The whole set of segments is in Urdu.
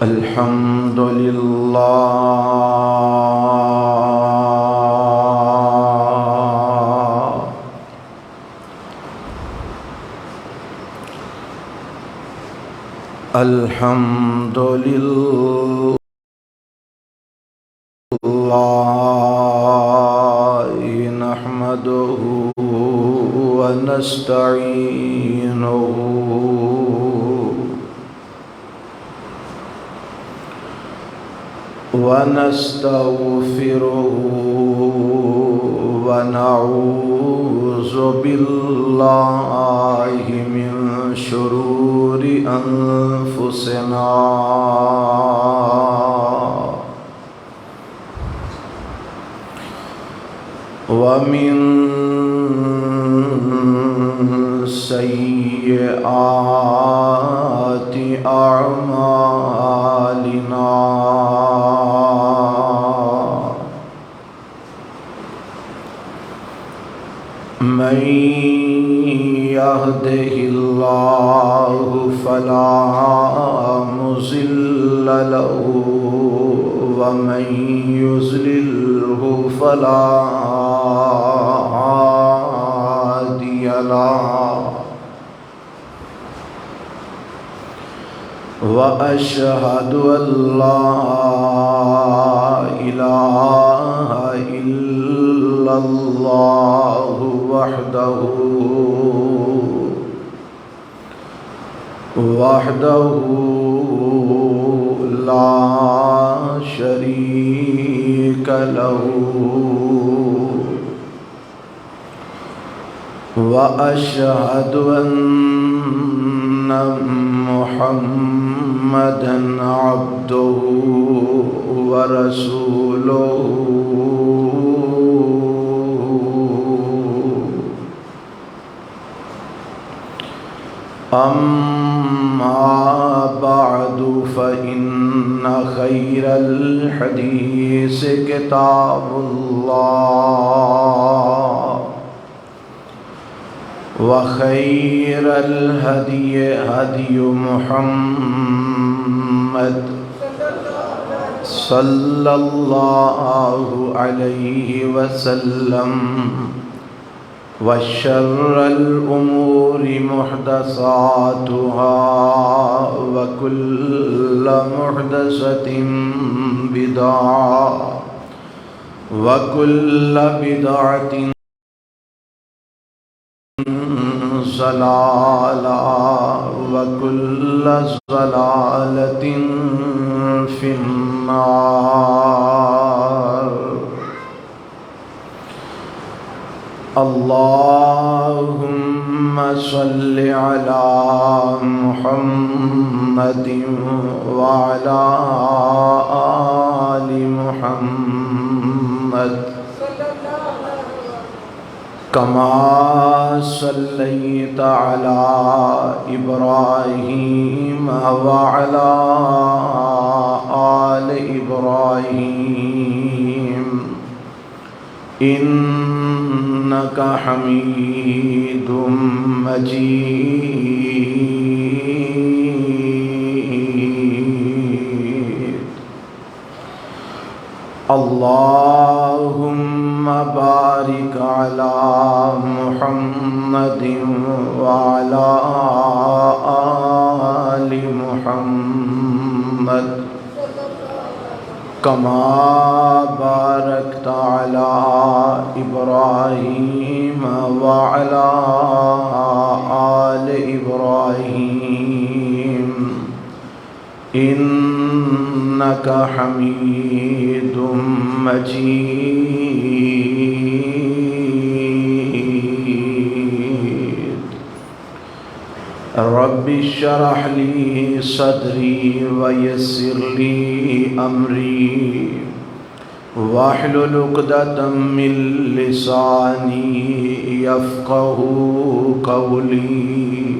الحمد لله الحمد لله نحمده ونستعينه ونستغفره ونعوذ بالله من شرور أنفسنا ومن سيئات أعمالنا من يهده الله فلا مضل له ومن يضلله فلا هادي له وأشهد أن لا إله إلا الله وحده لا شريك له وأشهد أن محمدًا عبده ورسوله أما بعد فإن خير الحديث كتاب الله وخير الهدي هدي محمد صلى الله عليه وسلم وشر الأمور محدثاتها وكل محدثة بدعة وكل بدعة ضلالة وكل ضلالة في النار. اللهم صل على محمد وعلى آل محمد كما صليت على إبراهيم وعلى آل إبراهيم إنك حميد مجيد. اللهم بارك على محمد وعلى آل محمد كما باركت على إبراهيم وعلى آل إبراهيم إنك حميد مجيد. رب اشرح لي صدري ويسر لي أمري واحلل عقدة من لساني يفقه قولي.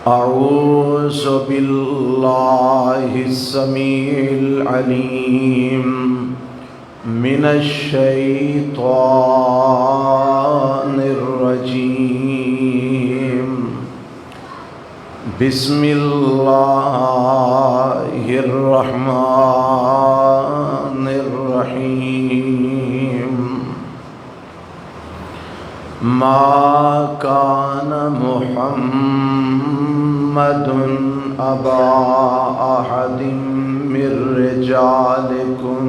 أعوذ بالله السميع العليم من الشيطان الرجيم. بسم اللہ الرحمن الرحیم ما کان محمد ابا احد من رجالکم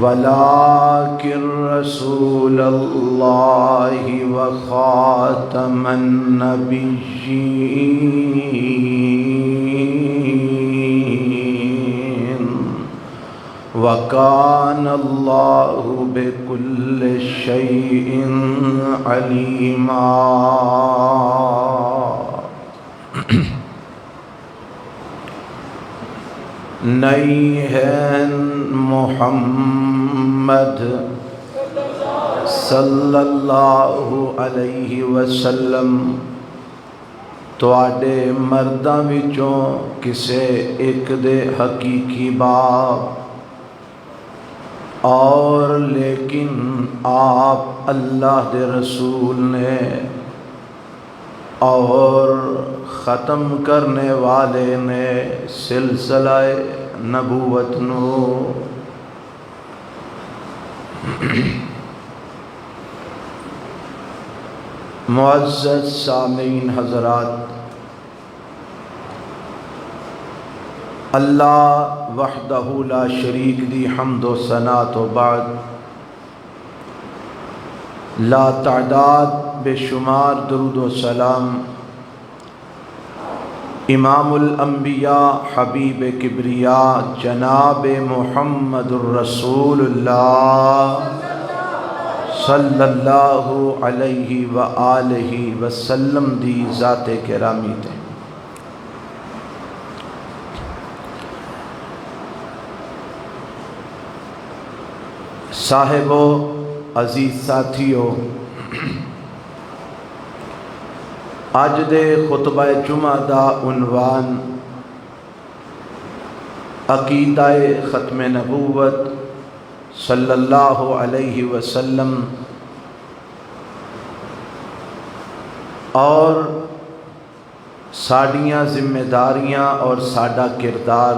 ولكن رسول الله وخاتم النبيين وكان الله بكل شيء عليما. نہیں ہے محمد صلی اللہ علیہ وسلم تواڈے مرداں وچوں کسے ایک دے حقیقی باپ، اور لیکن آپ اللہ دے رسول نے اور ختم کرنے والے نے سلسلہ نبوت نو معزز سامعین حضرات، اللہ وحدہ لا شریک دی حمد و ثنا تو بعد لا تعداد بے شمار درود و سلام امام الانبیاء حبیب کبریاء جناب محمد الرسول اللہ صلی اللہ علیہ وآلہ وسلم دی ذات کرامی تے. صاحبو، عزیز ساتھیو، اج دے خطبہ جمعہ دا عنوان عقیدہ ختم نبوت صلی اللہ علیہ وسلم اور ساڈیاں ذمہ داریاں اور ساڈا کردار،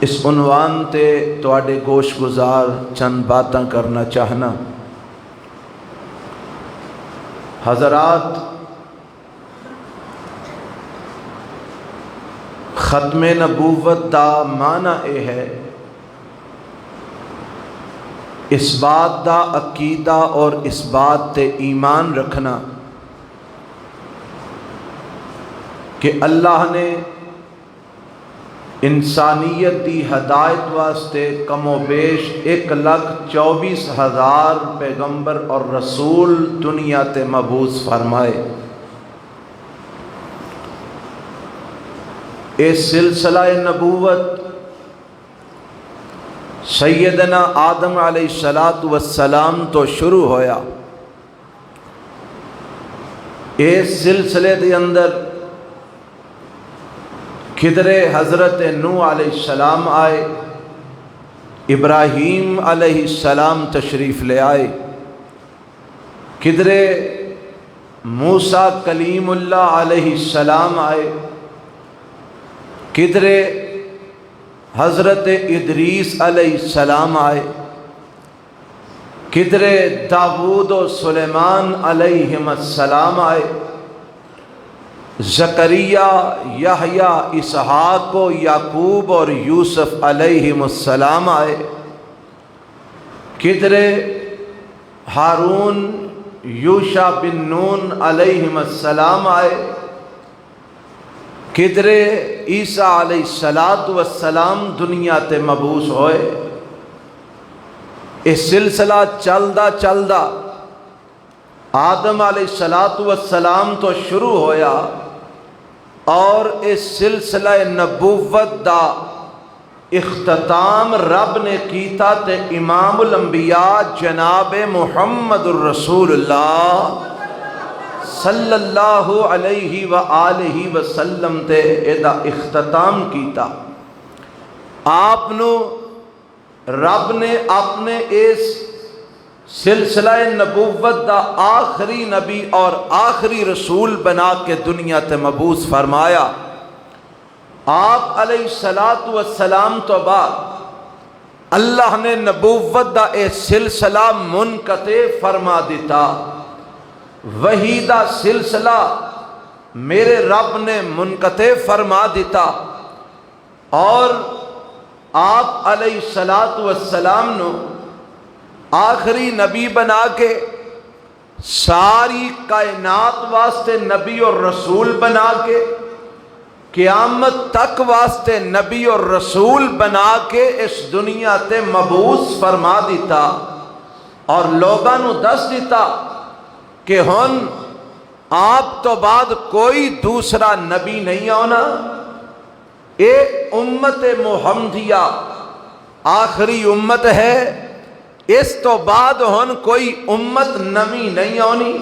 اس عنوان تے تواڈے گوش گزار چند باتاں کرنا چاہنا. حضرات، ختم نبوت دا معنی اے ہے اس بات دا عقیدہ اور اس بات تے ایمان رکھنا کہ اللہ نے انسانیت دی ہدایت واسطے کم و بیش 1,24,000 پیغمبر اور رسول دنیا تے مبعوث فرمائے. اس سلسلہ نبوت سیدنا آدم علیہ السلام تو شروع ہویا. اس سلسلے دے اندر کدرے حضرت نوح علیہ السلام آئے، ابراہیم علیہ السلام تشریف لے آئے، کدرے موسیٰ کلیم اللہ علیہ السلام آئے، کدرے حضرت ادریس علیہ السلام آئے، کدرے داود و سلیمان علیہ السلام آئے، زکریا، یحییٰ، اسحاق و یعقوب اور یوسف علیہ السلام آئے، کدرے ہارون، یوشع بن نون علیہ السلام آئے، کدرے عیسیٰ علیہ السلام دنیا تے مبعوث ہوئے. اس سلسلہ چلدا چلدا آدم علیہ السلام تو شروع ہویا اور اس سلسلہ نبوت دا اختتام رب نے کیتا تے امام الانبیاء جناب محمد الرسول اللہ صلی اللہ علیہ وآلہ وسلم تے ایدہ اختتام کیتا. آپ نو رب نے اپنے اس سلسلہ نبوت دا آخری نبی اور آخری رسول بنا کے دنیا تے مبعوث فرمایا۔ آپ علیہ الصلوۃ والسلام تو بعد اللہ نے نبوت دا اے سلسلہ منقطع فرما دیتا۔ وحی دا سلسلہ میرے رب نے منقطع فرما دیتا، اور آپ علیہ الصلوۃ والسلام نو آخری نبی بنا کے ساری کائنات واسطے نبی اور رسول بنا کے قیامت تک واسطے نبی اور رسول بنا کے اس دنیا تے مبعوث فرما دیتا، اور لوگاں نو دس دیتا کہ ہن آپ تو بعد کوئی دوسرا نبی نہیں آنا، اے امت محمدیہ آخری امت ہے، اس تو بعد ہن کوئی امت نویں نہیں آنی،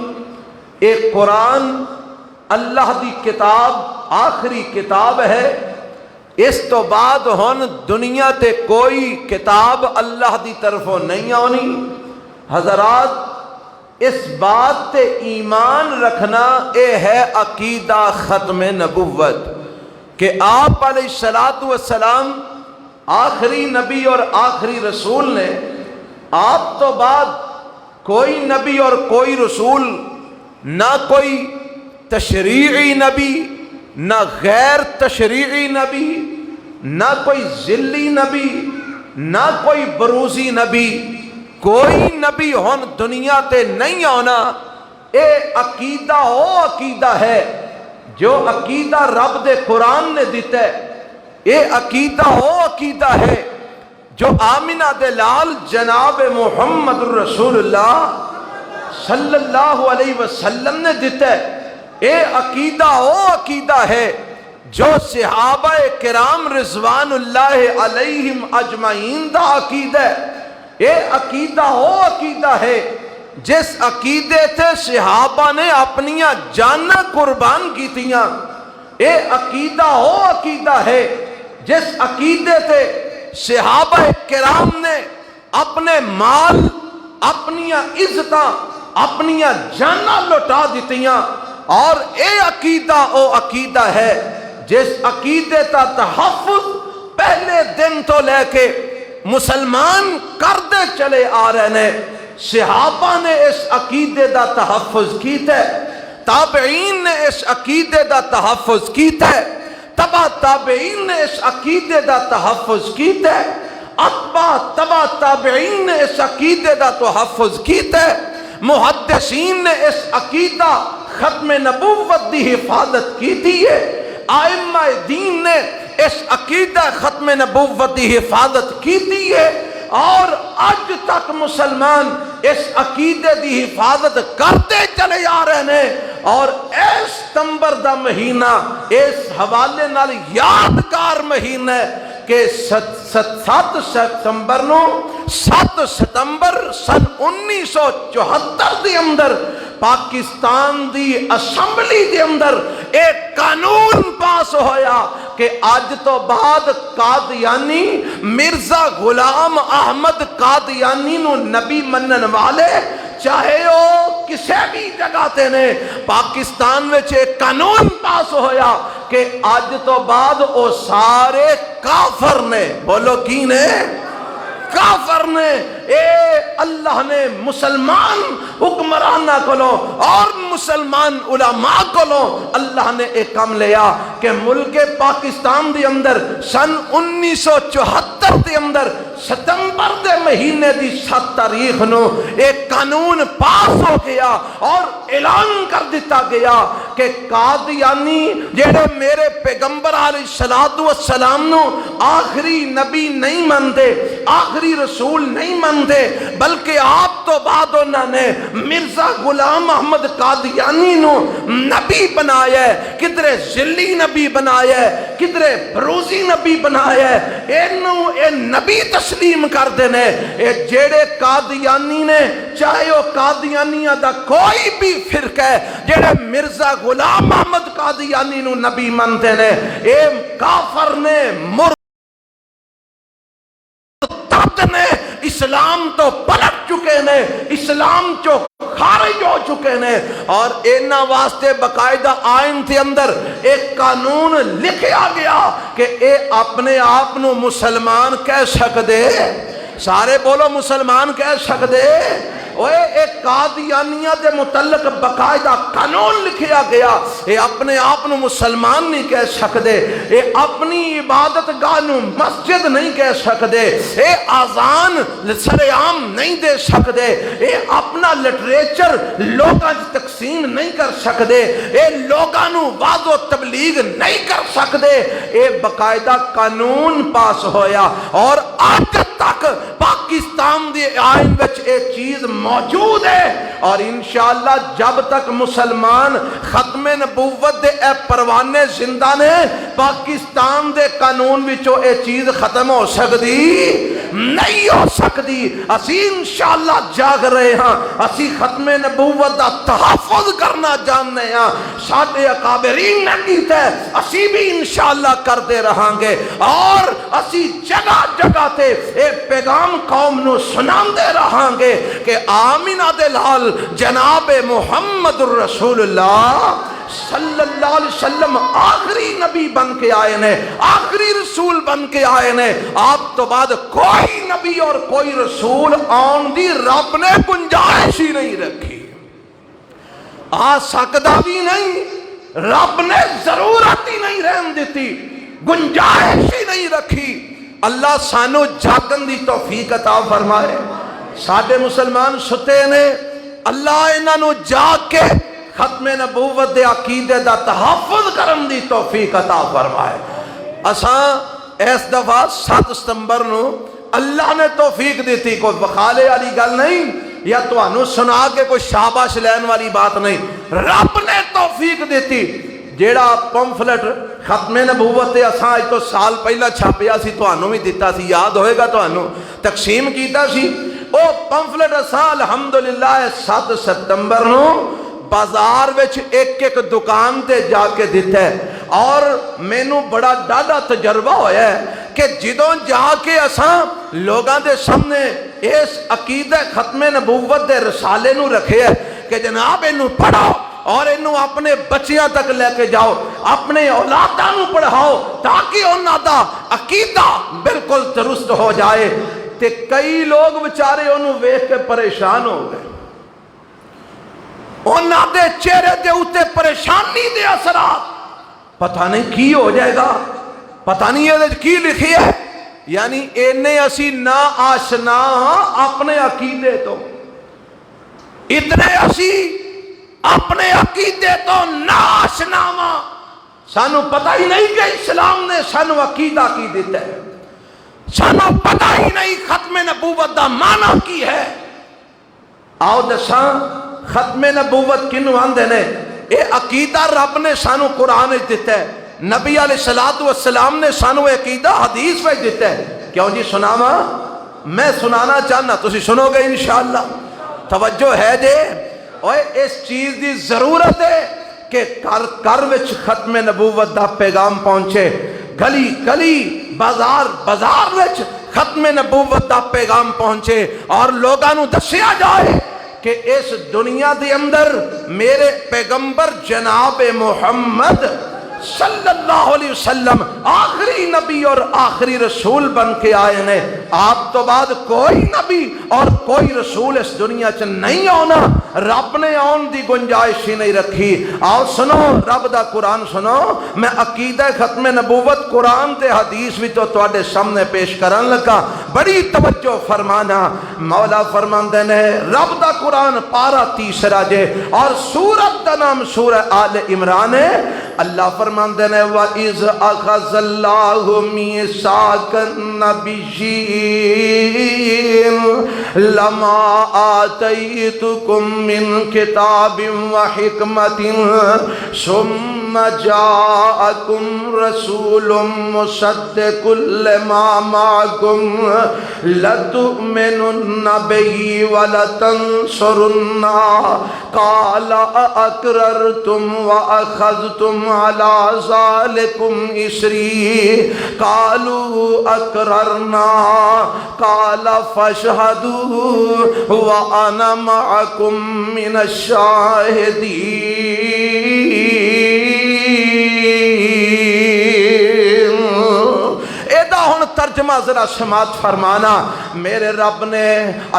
اے قرآن اللہ دی کتاب آخری کتاب ہے، اس تو بعد ہن دنیا تے کوئی کتاب اللہ دی طرفوں نہیں آنی۔ حضرات، اس بات تے ایمان رکھنا اے ہے عقیدہ ختم نبوت کہ آپ علیہ الصلوۃ والسلام آخری نبی اور آخری رسول نے آپ تو بعد کوئی نبی اور کوئی رسول، نہ کوئی تشریعی نبی، نہ غیر تشریعی نبی، نہ کوئی ذلی نبی، نہ کوئی بروزی نبی، کوئی نبی ہن دنیا تے نہیں آنا۔ اے عقیدہ وہ عقیدہ ہے جو عقیدہ رب دے قرآن نے دیتا ہے، اے عقیدہ وہ عقیدہ ہے جو آمنہ دے لال جناب محمد الرسول اللہ صلی اللہ علیہ وسلم نے دیتا ہے، اے عقیدہ وہ عقیدہ ہے جو صحابہ کرام رضوان اللہ علیہم اجمعین دا عقیدہ ہے، اے عقیدہ وہ عقیدہ ہے جس عقیدے تے صحابہ نے اپنیاں جاناں قربان کیتیاں، اے عقیدہ وہ عقیدہ ہے جس عقیدے تے صحابہ کرام نے اپنے مال، اپنیاں عزتاں، اپنیاں جاناں لٹا دیتیاں، اور اے عقیدہ او عقیدہ ہے جس عقیدے تا تحفظ پہلے دن تو لے کے مسلمان کردے چلے آ رہے ہیں۔ صحابہ نے اس عقیدے دا تحفظ کیتا ہے، تابعین نے اس عقیدے دا تحفظ کیتا ہے، تبع تابعین نے اس عقیدے دا تحفظ کیتا ہے، اتباع تبع تابعین نے اس عقیدے دا تحفظ کیتا ہے، محدثین نے اس عقیدہ ختم نبوت دی حفاظت کیتی ہے، ائمہ دین نے اس عقیدہ ختم نبوت دی حفاظت کیتی ہے، اور آج تک مسلمان اس عقیدے دی حفاظت کرتے چلے آ رہے ہیں۔ اور اس ستمبر دا مہینہ اس حوالے نال یادگار مہینہ ہے کہ 7 ستمبر نو 7 ستمبر سن 1974 دے اندر پاکستان دی اسمبلی دے اندر ایک قانون پاس ہویا کہ آج تو بعد قادیانی مرزا غلام احمد قادیانی نو نبی منن والے چاہے وہ کسی بھی جگہ تے نے، پاکستان میں ایک قانون پاس ہویا کہ آج تو بعد وہ سارے کافر نے، بولو کی نے؟ کافر نے۔ اے اللہ نے مسلمان حکمرانہ کولو اور مسلمان علماء کولو اللہ نے ایک کام لیا کہ ملک پاکستان دے اندر سن 1974 دے اندر ستمبر دے مہینے دی 7 تاریخ نو ایک قانون پاس ہو گیا اور اعلان کر دیتا گیا کہ قادیانی جڑے میرے پیغمبر علیہ الصلوۃ والسلام نو آخری نبی نہیں مانتے، آخری رسول نہیں مانتے، بلکہ آپ تو بعد انہوں نے مرزا غلام احمد قادیانی نو نبی بنایا ہے، کدھرے ذلی نبی بنایا ہے، کدھرے بروزی نبی بنایا ہے، اے نبی تسلیم کر دینے۔ اے جیڑے قادیانی نے، چاہے وہ قادیانیہ دا کوئی بھی فرقہ ہے، جیڑے مرزا غلام احمد قادیانی نو نبی منتے نے، اے کافر نے، مرتد نے، اسلام تو پلٹ چکے نے، اسلام چو خارج ہو چکے نے، اور اینا واسطے باقاعدہ آئین کے اندر ایک قانون لکھیا گیا کہ اے اپنے آپ نو مسلمان کہہ سکدے، سارے بولو مسلمان کہہ سکدے، اوے ایک قادیانیہ دے متعلق باقاعدہ قانون لکھیا گیا، اے اپنے آپ نو مسلمان نہیں کہہ سکدے، اے اپنی عبادت گاہ نو مسجد نہیں کہہ سکدے، اے آذان سر عام نہیں دے سکدے، اے اپنا لٹریچر لوگاں تقسیم نہیں کر سکدے، اے لوگاں نو وعظ و تبلیغ نہیں کر سکدے، اے باقاعدہ قانون پاس ہویا، اور آج تک پاکستان دی آئین وچ ایک چیز موجود ہے، اور انشاءاللہ جب تک مسلمان ختم نبوت دے اے پروانے زندہ نے، پاکستان دے قانون وچوں اے چیز ختم ہو سکتی نہیں ہو سکتی۔ اسی انشاءاللہ جاگ رہے ہاں، اسی ختم نبوت دا تحفظ کرنا جاننے ہاں، ساڈے اکابرین نے کیتا ہے، اسی بھی انشاءاللہ کرتے رہاں گے، اور اسی جگہ جگہ تے اے پیغام قوم نو سناندے رہاں گے کہ آمینہ دے لال جناب محمد الرسول اللہ صلی اللہ علیہ وسلم آخری نبی بن کے آئے نے، آخری رسول بن کے آئے نے، آپ تو بعد کوئی نبی اور کوئی رسول آن دی رب نے گنجائش ہی نہیں رکھی، آ سکتا بھی نہیں، رب نے ضرورت ہی نہیں رہن دیتی، گنجائش ہی نہیں رکھی۔ اللہ سانو جاگن دی توفیق عطا فرمائے۔ ساڈے مسلمان ستے نے، اللہ انہاں نو جاگ کے ختم نبوت دے عقیدے دا تحفظ کرن دی توفیق عطا فرمائے۔ اساں اس دفعہ 7 ستمبر نو اللہ نے توفیق دیتی، کوئی بخالے والی گل نہیں، یا تانوں سنا کے کوئی شاباش لین والی بات نہیں، رب نے توفیق دیتی۔ جیڑا پمفلٹ ختم نبوت تے اساں اج تو سال پہلا چھاپیا سی، تانوں بھی دتا سی، یاد ہوئے گا تانوں، تقسیم کیتا سی، او پمفلٹ اساں الحمدللہ 7 ستمبر نو بازار وچ ایک ایک دکان تے جا کے دیتا ہے، اور مینوں بڑا ڈاڈا تجربہ ہویا ہے کہ جدوں جا کے اساں لوگاں دے سامنے اس عقیدہ ختم نبوت دے رسالے نو رکھے ہے کہ جناب اینو پڑھو، اور انہوں اپنے بچیاں تک لے کے جاؤ، اپنے اولاداں نو پڑھاؤ، تاکہ انہاں دا عقیدہ بالکل درست ہو جائے۔ تے کئی لوگ بیچارے انہوں ویکھ کے پریشان ہو گئے، انہاں دے چہرے دے اوتے پریشانی دے اثرات، پتہ نہیں کی ہو جائے گا، پتہ نہیں یہ کی لکھی ہے، یعنی اینے اسی نا آشنا اپنے عقیدے تو، اتنے اسی اپنے عقیدے تو ناشنا ماں، سانو پتہ ہی نہیں کہ اسلام نے سانو عقیدہ کی دیتا ہے، سانو پتہ ہی نہیں ختم نبوت دا معنی کی ہے۔ آؤ دساں ختم نبوت کنو آندے نے؟ اے عقیدہ رب نے سانو قرآن وچ دیتا ہے، نبی علیہ السلام نے سانو عقیدہ حدیث وچ دیتا ہے۔ کیوں جی سناواں؟ میں سنانا چاہنا، تسی سنو گے انشاءاللہ، توجہ ہے جے؟ اوے اس چیز دی ضرورت ہے کہ کر وچ ختم نبوت دا پیغام پہنچے، گلی گلی بازار بازار وچ ختم نبوت دا پیغام پہنچے، اور لوگاں نو دسیا جائے کہ اس دنیا دے اندر میرے پیغمبر جناب محمد صلی اللہ علیہ وسلم آخری نبی اور آخری رسول بن کے آئے نے، آپ تو بعد کوئی نبی اور کوئی رسول اس دنیا چ نہیں آنا، رب نے آن دی گنجائش ہی نہیں رکھی۔ آؤ سنو رب دا قرآن سنو، میں عقیدہ ختم نبوت قرآن تے حدیث بھی تو تواڈے سامنے پیش کرن لگا، بڑی توجہ فرمانا۔ مولا فرماندے نے رب دا قرآن پارا 3 جے، اور سورت دا نام سورہ آل عمران ہے۔ اللہ فرماندے نے وَإِذْ أَخَذَ اللَّهُ مِيثَاقَ النَّبِيِّينَ لَمَا آتَيْتُكُم مِّن كِتَابٍ وَحِكْمَةٍ ثُمَّ جَاءَكُمْ رَسُولٌ مُصَدِّقٌ لِّمَا مَعَكُمْ لَتُؤْمِنُنَّ بِهِ وَلَتَنصُرُنَّهُ قَالَ أَأَقْرَرْتُمْ وَأَخَذْتُمْ علی ذالکم اسری قالوا اقررنا قال فاشهدوا وانا معکم من الشاہدین۔ ایدہ ہن ترجمہ ذرا سماعت فرمانا، میرے رب نے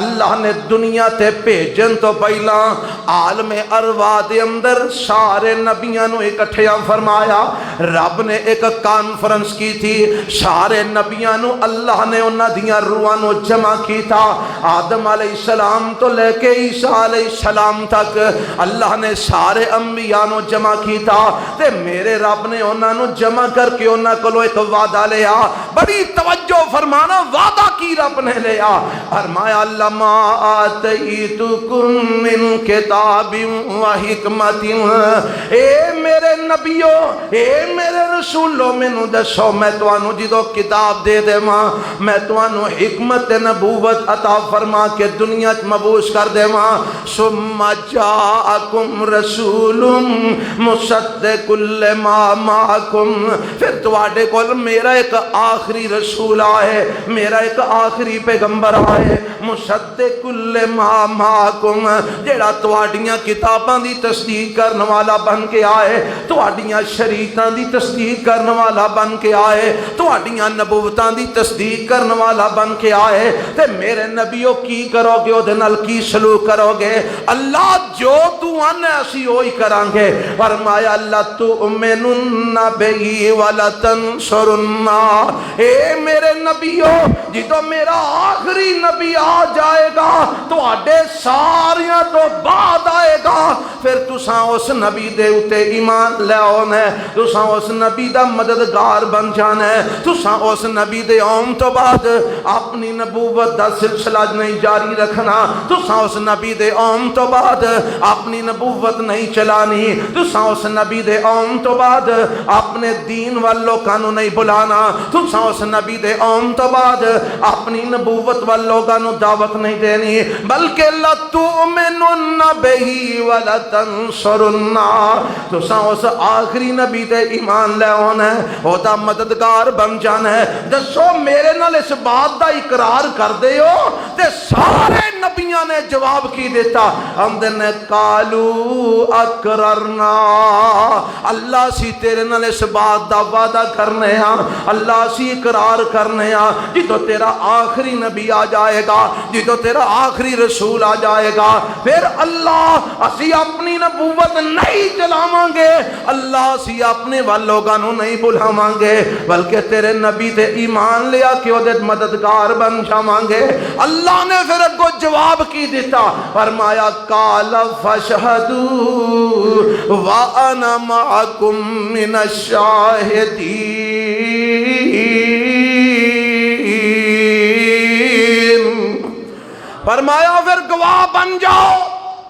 اللہ نے دنیا تے بھیجن تو پہلا عالم ارواح دے اندر سارے نبیاں نو اکٹھیاں فرمایا۔ رب نے ایک کانفرنس کی تھی، سارے نبیاں نو اللہ نے انہاں دیاں روحاں نو جمع کیتا، آدم علیہ السلام تو لے کے عیسیٰ علیہ السلام تک اللہ نے سارے انبیاء نو جمع کیتا، تے میرے رب نے انہاں نو جمع کر کے انہاں کولو ایک وعدہ لیا۔ بڑی توجہ فرمانا، وعدہ کی رب نے لیا، فرمایا لما آتیتکم من کتاب و حکمت، اے میرے نبیو اے میرے رسولو مینو دسو میں توانو جدو کتاب دے دے ماں، میں توانو حکمت نبوت عطا فرما کے دنیا مبوس کر دے ماں، ثم جاءکم رسول مصدق لما معکم، پھر تواڈے کول میرا ایک آخری رسول آئے، میرا ایک آخری پیغمبر آئے، مصدق لما معکم، جیڑا تواڈیاں کتاباں دی تصدیق کرنے والا بن کے آئے، تواڈیاں شریعتاں دی تصدیق کرنے والا بن کے آئے، تواڈیاں نبوتاں دی تصدیق کرنے والا بن کے آئے، تے میرے نبیوں کی کرو گے، اودے نال کی سلوک کرو گے؟ اللہ جو تو آنے اسی ہوئی کران گے۔ فرمایا اللہ تؤمنن بی ولتنصرن، اے میرے نبیوں جدو میرا آخری نبی آ جائے گا تو آڈے ساریاں تو بعد آئے گا، پھر تساں اس نبی دے اتے ایمان لے آنے، تساں اس نبی دا مددگار بن جانے، تساں اس نبی دے آن تو بعد اپنی نبوت دا سلسلہ نہیں جاری رکھنا، تساں اس نبی دے آن تو بعد اپنی نبوت نہیں چلانی، تساں اس نبی دے آن تو بعد اپنے دین والوں کانو نہیں بلانا، تساں اس نبی دے آن تو بعد اپنی نبوت والوں کانو دعوت نہیں دینی، بلکہ لَتُؤْمِنُنَّ بِهِ وَلَتَنْصُرُنَّ، تساں اس آخری نبی دے ایمان لے ہونا ہے، او دا مددگار بن جانا ہے۔ دسو میرے نال اس بات دا اقرار کر دے ہو؟ تے سارے نبیاں نے جواب کی دیتا، ہم نے قالو اقررنا، اللہ سی تیرے نال اس بات دا وعدہ کرنے ہاں، اللہ سی اقرار کرنے ہاں، جدو تیرا آخری نبی آ جائے گا، جدو تیرا آخری رسول آ جائے گا، پھر اللہ اسی اپنی نبوت نہیں چلاواں گے، اللہ اسی اپنے والوں نو نہیں بلاواں گے، بلکہ تیرے نبی تے ایمان لیا کہ وہ مددگار بن جاواں گے۔ اللہ نے پھر اگو جواب کی دیتا، فرمایا قال فاشهدوا وانا معکم من الشاہدین، فرمایا پھر گواہ بن جاؤ،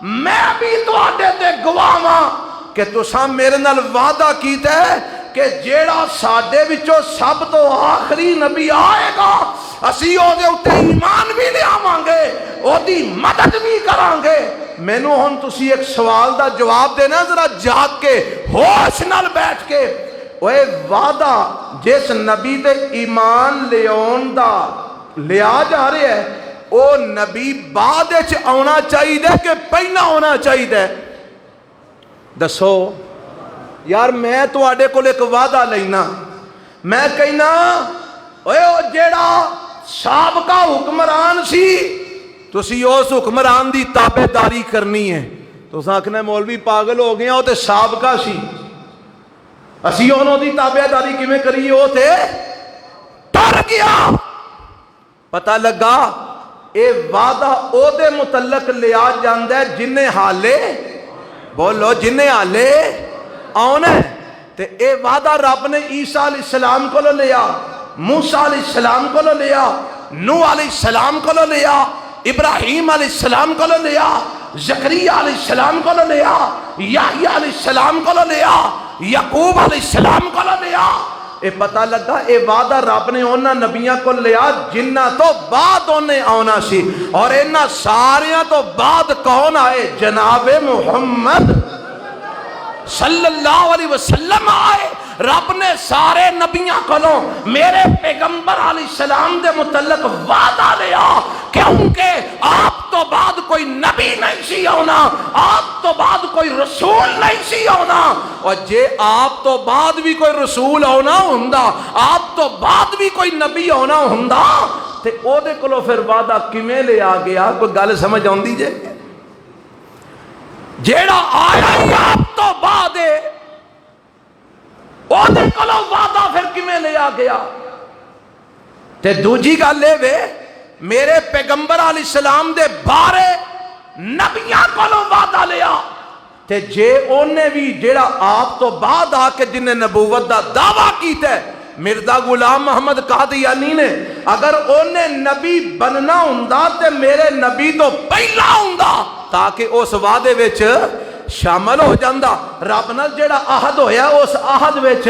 میں بھی تواڈے تے گواہ ہاں کہ تساں میرے نال وعدہ کیتا ہے کہ جیڑا ساڈے وچوں سب تو آخری نبی آئے گا اسی او دے اُتے ایمان بھی لے آواں گے، او دی مدد بھی کران گے۔ مینوں ہن تسی ایک سوال دا جواب دینا، ذرا جاگ کے ہوش نال بیٹھ کے، اوے وعدہ جس نبی تے ایمان لیاون دا لیا جا رہے ہے، او نبی بعد وچ آنا چاہیے کہ پہلا ہونا چاہیے؟ دسو یار، میں تواڈے کول ایک وعدہ لینا، میں کہنا اوے او جیڑا سابقہ حکمران سی تسی اس حکمران دی تابع داری کرنی ہے، تو آکھنا مولوی پاگل ہو گیا، وہ تے سابقہ سی، اسی انہوں دی تابع داری کیویں کریے؟ وہ تے ٹر گیا۔ پتہ لگا اے وعدہ او دے متعلق لیا جاندہ ہے جنہیں حالے، بولو جنہیں حالے آنا ہے، تے اے وعدہ رب نے عیسیٰ علیہ السلام کو لیا، موسیٰ علیہ السلام کو لیا، نوح علیہ السلام کو لیا، ابراہیم علیہ السلام کو لیا، زکریا علیہ السلام کو لیا، یحییٰ علیہ السلام کو لیا، یعقوب علیہ السلام کو لیا۔ اے پتہ لگا اے وعدہ رب نے انہاں نبیاں کو لیا جنہ تو بعد انہیں آنا سی، اور انہاں ساریاں تو بعد کون آئے؟ جناب محمد۔ صلی اللہ علیہ وسلم آئے، رب نے سارے نبیاں کولوں میرے پیغمبر علیہ السلام دے متعلق وعدہ لیا، کیونکہ آپ تو بعد کوئی نبی نہیں سی ہونا، آپ تو بعد کوئی رسول نہیں سی ہونا، اور جے آپ تو بعد بھی کوئی رسول ہونا ہوندا، آپ تو بعد بھی کوئی نبی ہونا ہوندا تے او دے کولوں پھر وعدہ کیویں لے آ گیا؟ کوئی گل سمجھ آندی جے؟ جیڑا آیا ہی آپ تو بعد ہے او دے کولوں وعدہ پھر کیویں لے آ گیا؟ تے دوجی گل اے وے میرے پیغمبر علیہ السلام دے بارے نبیاں کولوں وعدہ لیا، تے جے اونے بھی جیڑا آپ تو بعد آ کے جن نے نبوت دا دعویٰ کیتا ہے مرزا غلام محمد قادیانی نے، اگر اونے نبی بننا ہوندا تے میرے نبی تو پہلا ہوندا تاکہ اس وعدے وچ شامل ہو جاندہ، رب نال جیڑا عہد ہویا اس عہد وچ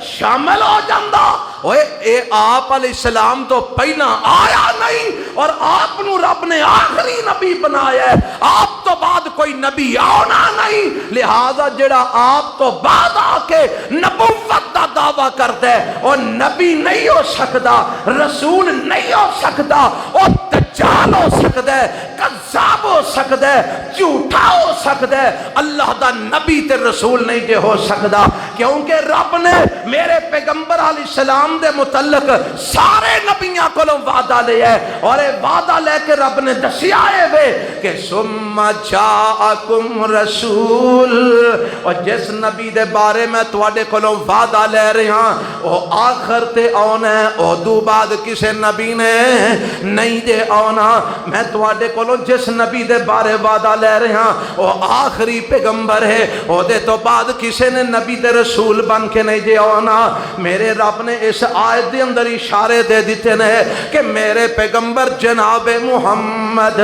شامل ہو جاندہ۔ اے آپ علیہ السلام تو پہلا آیا نہیں، اور آپ نو رب نے آخری نبی بنایا ہے، آپ تو بعد کوئی نبی آنا نہیں، لہذا جڑا آپ تو بعد آ کے نبوت دا دعویٰ کرتا ہے اور نبی نہیں ہو سکتا، رسول نہیں ہو سکتا، اور دجال ہو سکتا ہے، کذاب ہو سکتا ہے، جھوٹا ہو سکتا ہے، اللہ دا نبی تے رسول نہیں جے ہو سکتا، کیونکہ رب نے میرے پیغمبر علیہ السلام دے متعلق سارے نبیاں کو وعدہ لیا ہے، اور اے وعدہ لے کے رب نے دسیا ہے وے کہ ثم جاءکم رسول، اور جس نبی دے بارے میں تواڈے کولوں وعدہ لے رہا ہاں او آخر تے آنا ہے، او دو بعد کسے نبی نے نہیں دے آنا، میں تواڈے کولوں جس نبی دے بارے وعدہ لے رہا ہاں او آخری پیغمبر ہے، او دے تو بعد کسے نے نبی دے رسول بن کے نہیں دے آنا۔ میرے رب نے اس آیت دے اندر اشارے دے دیتے ہیں کہ میرے پیغمبر جناب محمد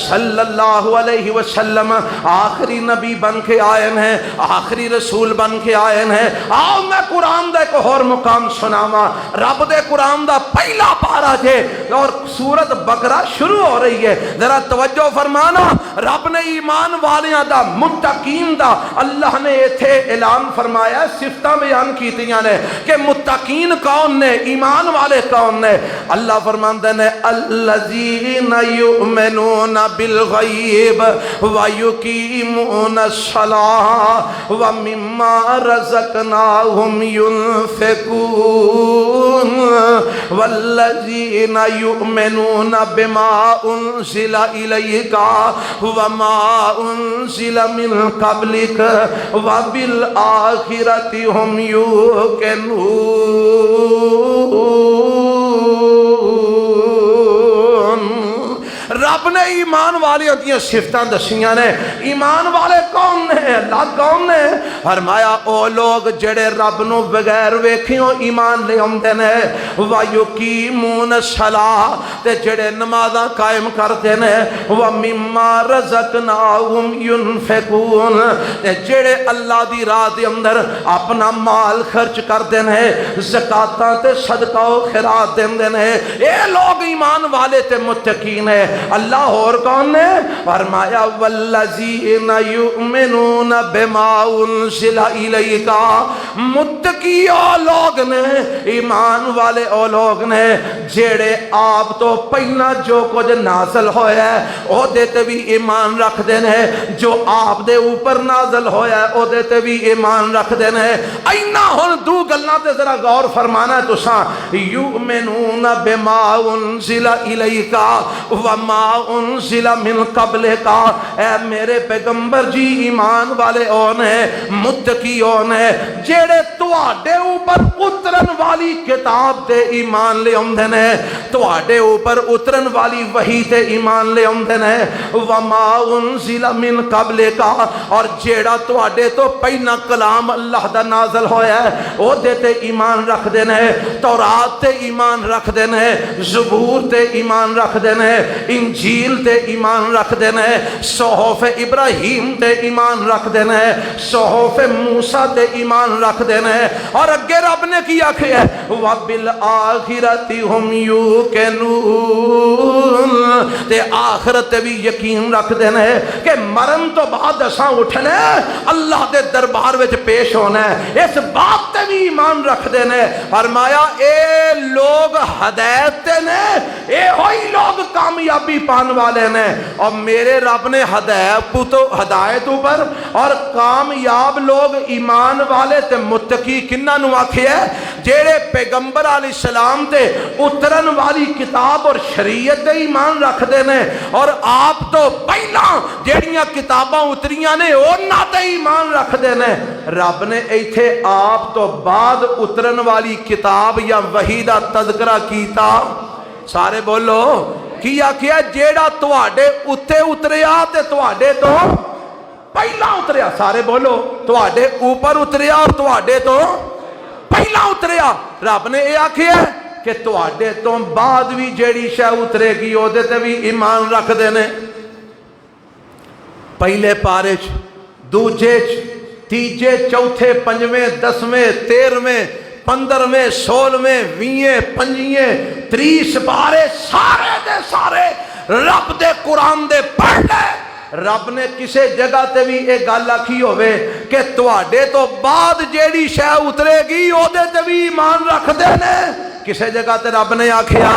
صلی اللہ علیہ وسلم آخری نبی بن کے آئے ہیں، آخری رسول بن کے آئے ہیں۔ آؤ میں قرآن دا ایک اور مقام سناواں، رب دے قرآن دا پہلا پارا جے اور سورت بقرہ شروع ہو رہی ہے، ذرا توجہ فرمانا، رب نے ایمان والیاں دا متقین دا اللہ نے ایتھے اعلان فرمایا، صفتاں بیان کیتیاں نے کہ متقین کون نے، ایمان والے کون نے؟ اللہ فرماندے نے الذین یؤمنون بالغیب ویقیمون الصلاۃ ومما رزقناہم ينفقون والذین یؤمنون بما انزل الیک وما انزل من قبلک وبالآخرۃ هم رب نے ایمان والے ہوتی ہیں صفتاں دسیاں نے۔ ایمان والے کون نے؟ اللہ کون نے؟ فرمایا او لوگ جڑے رب نو بغیر ویکھیوں ایمان لے آندے نے، وَيُقِيمُونَ الصَّلَاةَ تے جڑے نمازاں قائم کرتے نے، وَمِمَّا رَزَقْنَاهُمْ يُنْفِقُونَ تے جڑے اللہ دی راہ دے اندر اپنا مال خرچ کرتے ہیں، زکاتاں تے صدقہ و خیرات دیندے نے، اے لوگ ایمان والے تے متقین ہیں۔ اللہ اور کون نے؟ فرمایا والذین یؤمنون بما انزل الیک، متقی او لوگ نے، ایمان والے او لوگ نے جڑے آپ تو پہلا جو کچھ نازل ہویا ہے او دے تے بھی ایمان رکھ دینے، جو آپ دے اوپر نازل ہویا ہے او دے تے بھی ایمان رکھ دینے۔ اینا ہن دو گلاں تے ذرا غور فرمانا ہے تساں، یؤمنون بما انزل الیک وما انزل من قبلک، اے میرے پیغمبر جی ایمان والے اون ہیں، متقی اون ہیں جڑے تواڈے اوپر اترن والی کتاب تے ایمان لے اوندے نے، تواڈے اوپر اترن والی وحی تے ایمان لے اوندے نے، وما انزل من قبلک، اور جیڑا تواڈے تو پہلا کلام اللہ دا نازل ہویا ہے او دے تے ایمان رکھ دینے، تورات تے ایمان رکھ دینے، زبور تے ایمان رکھ دینے، انجیل انجیل تے ایمان رکھ دینا ہے، صحف ابراہیم تے ایمان رکھ دینا ہے، صحف موسیٰ تے ایمان رکھ دینا ہے۔ اور اگے رب نے کیا کہ وَبِالْآخِرَةِ هُمْ يُوقِنُونَ، تے آخرت تے بھی یقین رکھ دینا ہے کہ مرن تو بعد اساں اٹھنا ہے، اللہ دے دربار وچ پیش ہونا ہے، اس بات تے بھی ایمان رکھ دینا ہے۔ فرمایا اے لوگ ہدایت تے نے، اے ہوئی لوگ کامیابی پان والے نے۔ اور میرے رب نے ہدایت اوپر اور کامیاب لوگ ایمان والے تے متقی کنہ نو آکھے ہے؟ جیڑے پیغمبر علیہ السلام تے اترن والی کتاب اور شریعت تے ایمان رکھ دینے، اور آپ تو پہلا جیڑیاں کتاباں اتریاں نے انہاں تے ایمان رکھ دینے۔ رب نے ایتھے آپ تو بعد اترن والی کتاب یا وحی دا تذکرہ کیتا، سارے بولو کیا جیڑا تواڈے اتے اتریا تے تواڈے تو پہلا اتریا، سارے بولو تواڈے اوپر اتریا اور تواڈے تو پہلا اتریا۔ رب نے یہ آکھیا ہے کہ تواڈے تو بعد بھی جیڑی شے اترے گی او دے تے بھی ایمان رکھ دینے۔ پہلے پارے چ، دوجے چ، تیجے، چوتھے، پنجویں، دسویں، 13ویں، 15ویں، 16ویں، 20، 25، 30 پارے سارے دے سارے رب دے قرآن دے پڑھ لے۔ رب نے کسے جگہ تے بھی ایک گل آکھی ہوئے کہ تواڈے تو بعد جیڑی شے اترے گی او دے تے بھی ایمان رکھ دینے؟ کسے جگہ تے رب نے آکھیا؟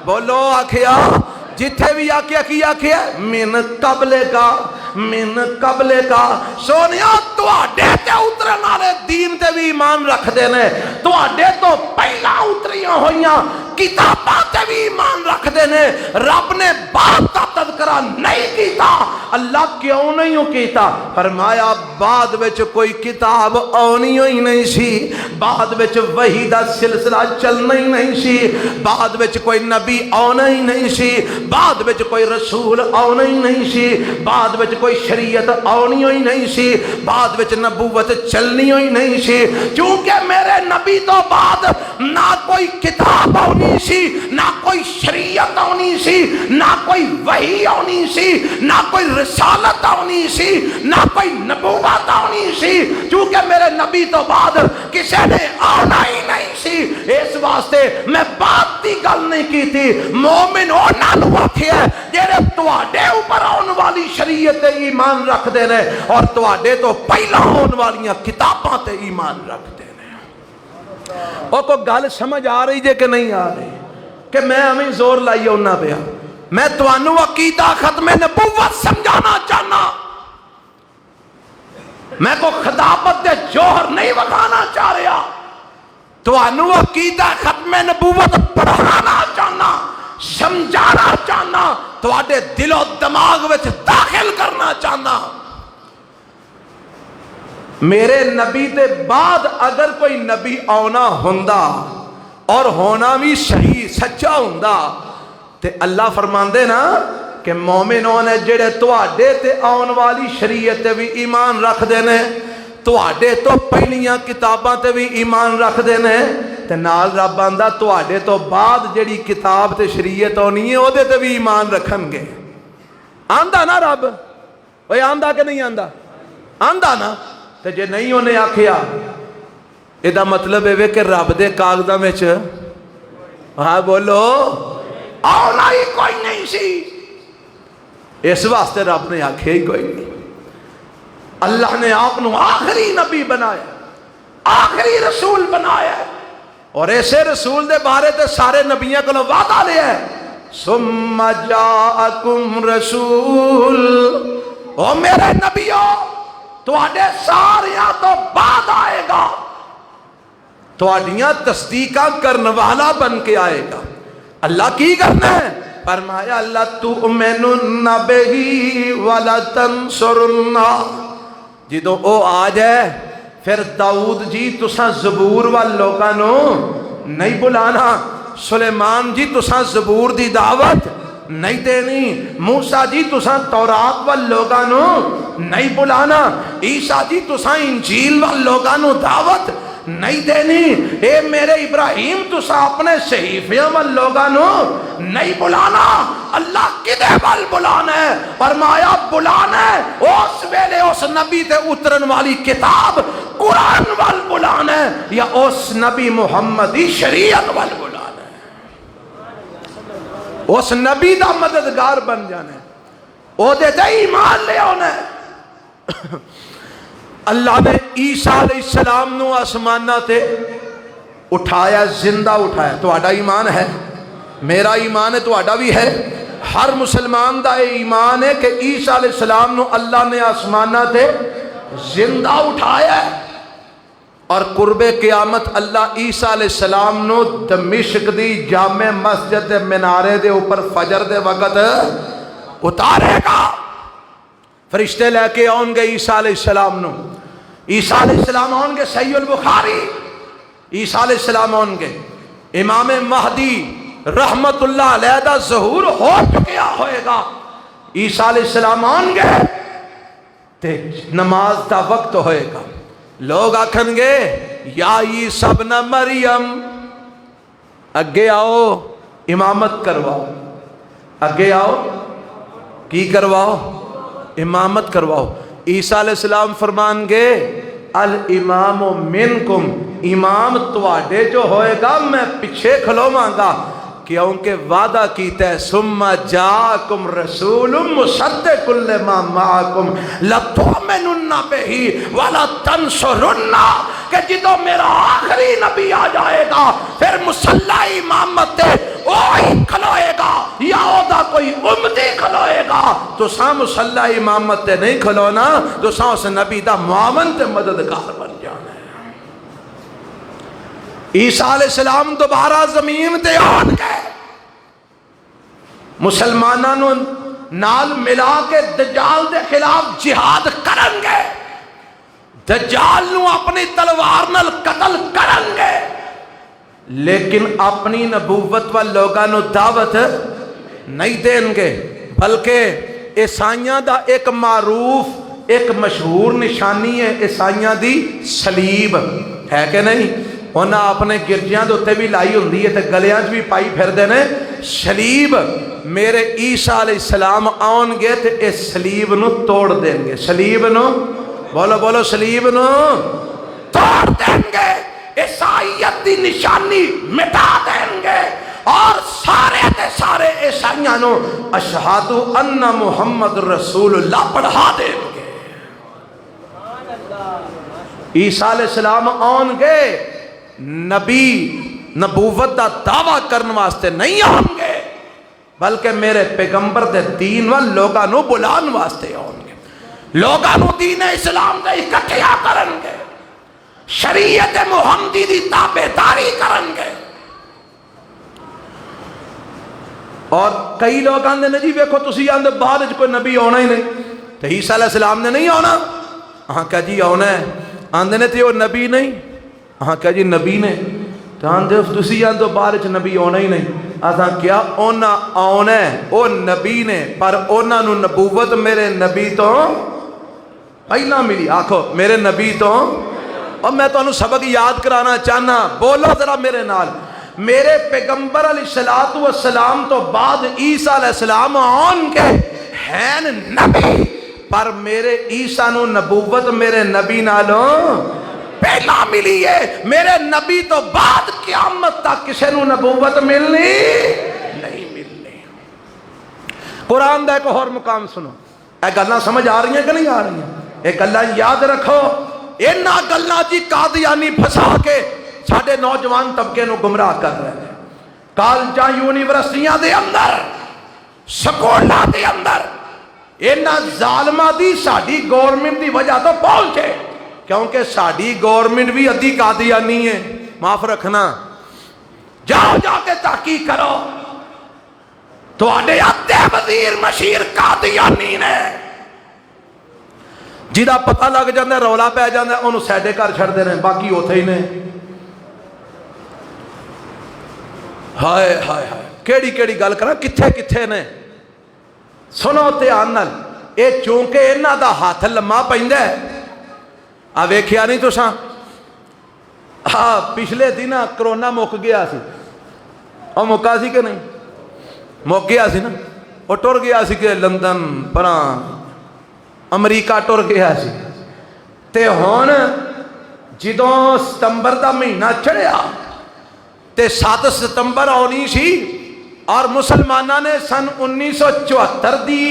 بولو آکھیا؟ جتھے بھی آکھیا کی آکھیا؟ من قبل کا، من قبل کا۔ سونیا تواڈے تے اترن والے دین تے بھی ایمان رکھ دینے، تواڈے تو پہلا اتریاں ہوئیاں کتاباں تے بھی ایمان رکھ دینے۔ رب نے بعد کا تذکرہ نہیں کیتا، اللہ کیوں نہیں کیتا؟ فرمایا بعد وچ کوئی کتاب آنی ہی نہیں سی، بعد وچ وحی دا سلسلہ چلنا ہی نہیں سی، بعد وچ کوئی نبی آنا ہی نہیں سی، بعد وچ کوئی رسول آنا ہی نہیں سی، بعد وچ کوئی شریعت آنی ہی نہیں سی، بعد وچ نبوت چلنی ہی نہیں سی، چونکہ میرے نبی تو بعد نہ کوئی کتاب آنی سی، نہ کوئی شریعت آنی سی، نہ کوئی وحی آنی سی، نہ کوئی رسالت آنی سی، نہ کوئی نبوت آنی سی، چونکہ میرے نبی تو بعد کسی نے آنا ہی نہیں سی۔ اس واسطے میں بات دی گل نہیں کی تھی، مومن ہونا نو آکھیا ہے جیڑے تواڈے اوپر آن والی شریعت تے ایمان رکھ دینے اور تواڈے تو پہلا آن والیاں کتاباں تے ایمان رکھ دینے۔ اور کو گل سمجھ آ رہی جے کہ نہیں آ رہی؟ کہ میں ہمیں زور لائی ہونا پیا، میں توانو عقیدہ ختم نبوت سمجھانا چاہنا، میں کو خطابت دے جوہر نہیں وکھانا چاہ رہا، توانو عقیدہ ختم نبوت پڑھانا چاہنا، سمجھانا چاہنا، تواڈے دل و دماغ وچ داخل کرنا چاہنا۔ میرے نبی دے بعد اگر کوئی نبی آنا ہوندا اور ہونا بھی صحیح سچا ہوندا تے اللہ فرماندے نا کہ مومنوں نے جڑے تواڈے تے آن والی شریعت تے بھی ایمان رکھ دینے، تواڈے تو پہلیاں کتاباں تے بھی ایمان رکھ دینے، تے نال رب آندا تواڈے تو بعد جڑی کتاب تے شریعت ہونی ہے او دے تے بھی ایمان رکھن گے۔ آندا نا رب؟ اوے آندا کہ نہیں آندا؟ آندا نا؟ تے جے نہیں انہیں آکھیا ادا مطلب ہے کہ رب دے کاغذاں وچ ہاں بولو آنا ہی کوئی نہیں سی، اس واسطے رب نے آکھیا ہی کوئی نہیں۔ اللہ نے آپ نو آخری نبی بنایا، آخری رسول بنایا ہے، اور ایسے رسول دے بارے تے سارے نبیوں کو وعدہ لیا ہے ثم جاءکم رسول، او میرے نبیوں تواڈے ساریاں تو بعد آئے گا، تواڈیاں تصدیقاں کرنے والا بن کے آئے گا۔ اللہ کی کرنا ہے؟ فرمایا اللہ تؤمنن بہ ولا تنصرن، جدو او آ جائے پھر داؤد جی تساں زبور وال لوکاں نو نہیں بلانا، سلیمان جی تساں زبور دی دعوت نہیں دینی، موسیٰ جی تساں تورات وال لوکاں نو نہیں بلانا، عیسیٰ جی تساں انجیل وال لوکاں نو دعوت نہیں دینی. اے میرے ابراہیم تسا اپنے صحیفیاں وال لوگاں نو نہیں بلانا, اللہ کدے وال بلانا ہے؟ فرمایا بلانا ہے اس ویلے اس نبی تے اترن والی کتاب قرآن وال بلانا ہے, یا اس نبی محمدی شریعت وال بلانا ہے, اس نبی دا مددگار بن جانا ہے, او دے تے ایمان لے آنا ہے. اللہ نے عیسیٰ علیہ السلام نو آسمانہ تے اٹھایا, زندہ اٹھایا. تو آڈا ایمان ہے, میرا ایمان ہے, تو آڈا بھی ہے. ہر مسلمان دا ایمان ہے کہ عیسیٰ علیہ السلام نو اللہ نے آسمانہ تے زندہ اٹھایا ہے, اور قرب قیامت اللہ عیسیٰ علیہ السلام نو دمشق دی جامع مسجد دے منارے دے اوپر فجر دے وقت اتارے گا. فرشتے لے کے آؤں گے عیسیٰ علیہ السلام نو. عیسیٰ علیہ السلام آؤں گے صحیح البخاری, عیسیٰ علیہ السلام آؤں گے. امام مہدی رحمت اللہ علیہ دا ظہور ہو چکیا ہوئے گا. عیسیٰ علیہ السلام آؤں گے تے نماز دا وقت ہوئے گا. لوگ آکھن گے یا عیسیٰ ابن مریم, اگے آؤ امامت کرواؤ, اگے آؤ کی کرواؤ, امامت کرواؤ. عیسیٰ علیہ السلام فرمان گے الامام منکم, امام تواڈے جو ہوئے گا میں پیچھے کھلواں گا, کیونکہ وعدہ کیتا ہے ثم جاءکم رسول مصدق لما معکم لتؤمنن بہ ولتنصرن, کہ جدو میرا آخری نبی آ جائے گا پھر مصلی امامت تے وہی کھلوئے گا یا اودا کوئی امتی کھلوئے گا. تو سا مصلی امامت تے نہیں کھلونا, تو سا اس نبی دا معاون تے مددگار بن جانا ہے. عیسیٰ علیہ السلام دوبارہ زمین تے آن گئے, مسلمانوں نال ملا کے دجال دے خلاف جہاد کرن گے, دجال نو اپنی تلوار نال قتل کرن گے, لیکن اپنی نبوت و لوگاں نو دعوت نہیں دیں گے. بلکہ عیسائیاں دا ایک معروف ایک مشہور نشانی ہے عیسائیاں دی صلیب, ہے کہ نہیں؟ انہاں اپنے گرجیاں دے اوتے بھی لائی ہوندی ہے تے گلیاں وچ بھی پائی پھردے نے صلیب. میرے عیسیٰ علیہ السلام آن گے تے اس صلیب نو توڑ دیں گے, صلیب نو بولو بولو صلیب نو توڑ دیں گے, عیسائیت دی نشانی مٹا دیں گے, اور سارے دے سارے عیسائیاں نو اشہد ان محمد رسول اللہ پڑھا دیں گے. عیسیٰ علیہ السلام آن گے, نبی نبوت دا دعویٰ کرنے واسطے نہیں آن گے, بلکہ میرے پیغمبر دے دین وال لوگاں نو بلان واسطے آن گے. لوگاں نو دین اسلام دے اکٹھیا کرن گے, شریعت محمدی دی تابعداری کرن گے. اور کئی لوگ آندے نے جی ویکھو تسی آندے بعد وچ کوئی نبی آنا ہی نہیں, تو عیسیٰ علیہ السلام نے نہیں آنا. ہاں کہ جی آنا ہے, آندے نے تے وہ نبی نہیں, ہاں کہ جی نبی نے, تو آندے تسی آندے بعد وچ نبی آنا ہی نہیں. آساں کیا اونا آنا ہے او نبی نے, پر اونا نو نبوت میرے نبی تو پہلا ملی. آکھو میرے نبی تو. اور میں تو انہوں سبق یاد کرانا چاہنا, بولو ذرا میرے نال, میرے پیغمبر علیہ السلام تو بعد عیسیٰ علیہ السلام آن کے ہیں نبی, پر میرے عیسیٰ نو نبوت میرے نبی نالوں پہلا ملی ہے. میرے نبی تو بعد قیامت تک کسے نو نبوت ملنی نہیں ملنی. قرآن دا ایک اور مقام سنو, اے گلاں سمجھ آ رہی ہیں کہ نہیں آ رہی ہیں؟ اے گلاں یاد رکھو, اینا گلاں جی قادیانی پھسا کے ساڑھے نوجوان طبقے نو گمراہ کر رہے ہیں. کالجاں یونیورسٹیاں دے اندر, سکولاں دے اندر اینا ظالمہ دی ساڑھی گورنمنٹ دی وجہ تو پہنچے, کیونکہ ساڑھی گورنمنٹ بھی ادھی قادیانی ہے, معاف رکھنا. جاؤ جا کے تحقیق کرو, تو آڈے ادھے وزیر مشیر قادیانی نے, جیدہ پتہ لگ جاندے رولا پہ جاندے انہوں سیڈے کر چھڑ دے رہے ہیں, باقی ہوتے ہی نے. ہائے ہائے ہائے, کیڑی کیڑی گل کرنا, کتھے کتھے نے. سنو دھیان نال, اے چونکہ انہاں دا ہاتھ لمحہ پیندا ہے, آ ویکھیا نہیں تساں ہاں پچھلے دن کرونا مک گیا سی، اور مکا سی کہ نہیں؟ مک گیا سی نا، وہ ٹر گیا سی کہ لندن پراں امریکہ ٹر گیا سی۔ تے ہون جدوں ستمبر دا مہینہ چڑھیا تے 7 ستمبر آنی سی، اور مسلمانہ نے سن 1974 دی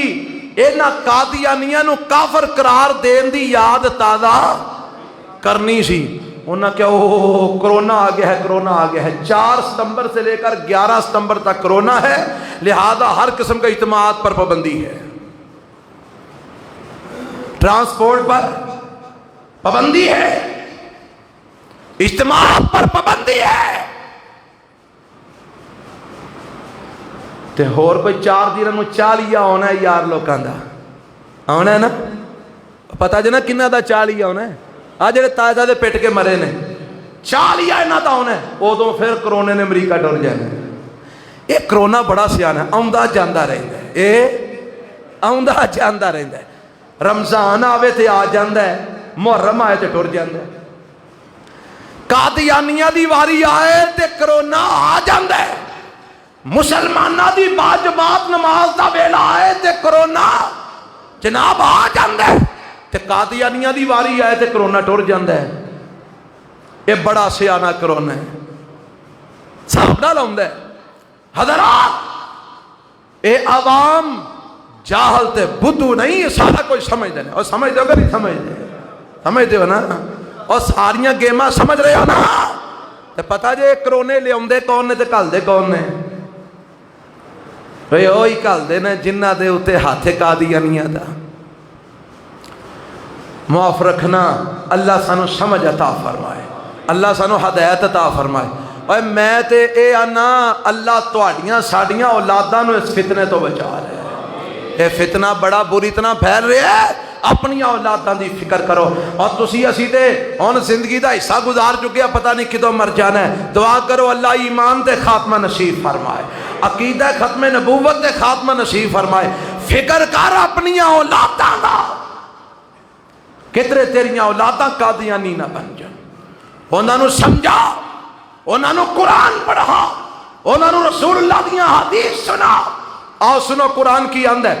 اینا قادیانیاں نو کافر قرار دین دی یاد تازہ کرنی سی۔ انہاں کیا کرونا آ گیا ہے، کرونا آ گیا ہے۔ 4 ستمبر سے لے کر 11 ستمبر تک کرونا ہے، لہذا ہر قسم کا اجتماعات پر پابندی ہے، ٹرانسپورٹ پر پابندی ہے، اجتماعات پر پابندی ہے۔ تے ہور کوئی 4 دن میں چالیہ ہونا ہے یار، لوکاں دا آنا ہے نا، پتہ جنا کنہ دا چالیہ ہونا ہے؟ آج جڑے تازہ دے پٹ کے مرے نے، چالیہ انہاں دا ہونا ہے، ادوں پھر کرونے نے امریکہ ٹر جانا ہے۔ یہ کرونا بڑا سیانا ہے، آوندا جاندا رہندا ہے، اے آوندا جاندا رہندا ہے۔ رمضان آوے تے آ جاندا ہے، محرم آئے تے ٹر جاندا ہے، قادیانیہ دی واری آئے تے کرونا آ جاندا ہے، مسلمانہ دی باجماعت نماز دا ویلا آئے تے کرونا جناب آ جاندا ہے، تے قادیانیہ دی واری آئے تے کرونا ٹر جاندا ہے۔ یہ بڑا سیانا کرونا ہے، سامنا لاؤندا ہے۔ حضرات اے عوام جاہل تے بدھو نہیں، یہ سارا کوئی سمجھ دے، اور سمجھ دے ہو کہ نہیں سمجھ دے؟ سمجھ دے ہو نا؟ اور ساریاں گیماں سمجھ رہے ہو نا؟ تے پتہ جے کرونے لے آؤندے کون نے تے کل دے کون نے؟ بھئی اوہی کل دے نے جنہ دے اتے ہاتھ قادیانیہ دا۔ معاف رکھنا، اللہ سانو سمجھ عطا فرمائے، اللہ سانو ہدایت عطا فرمائے۔ اور میں تے اے آنا اللہ تواڈیاں ساڈیاں اولاداں نو اس فتنے تو بچا رہے ہیں۔ اے فتنہ بڑا بری طرح پھیل رہا ہے، اپنی اولاداں دی فکر کرو۔ اور تسی اسی تے ہن زندگی دا حصہ گزار چکے، پتہ نہیں کدوں مر جانا ہے۔ دعا کرو اللہ ایمان تے خاتمہ نصیب فرمائے، عقیدہ ختم نبوت تے خاتمہ نصیب فرمائے۔ فکر کر اپنی اولاداں دا، کتنے تیریاں اولاداں قادیانی نہ بن جان۔ انہاں نو سمجھا، انہاں نو قرآن پڑھا، انہاں نو رسول اللہ دیاں حدیث سنا۔ آؤ سنو قرآن کی اندر ہے،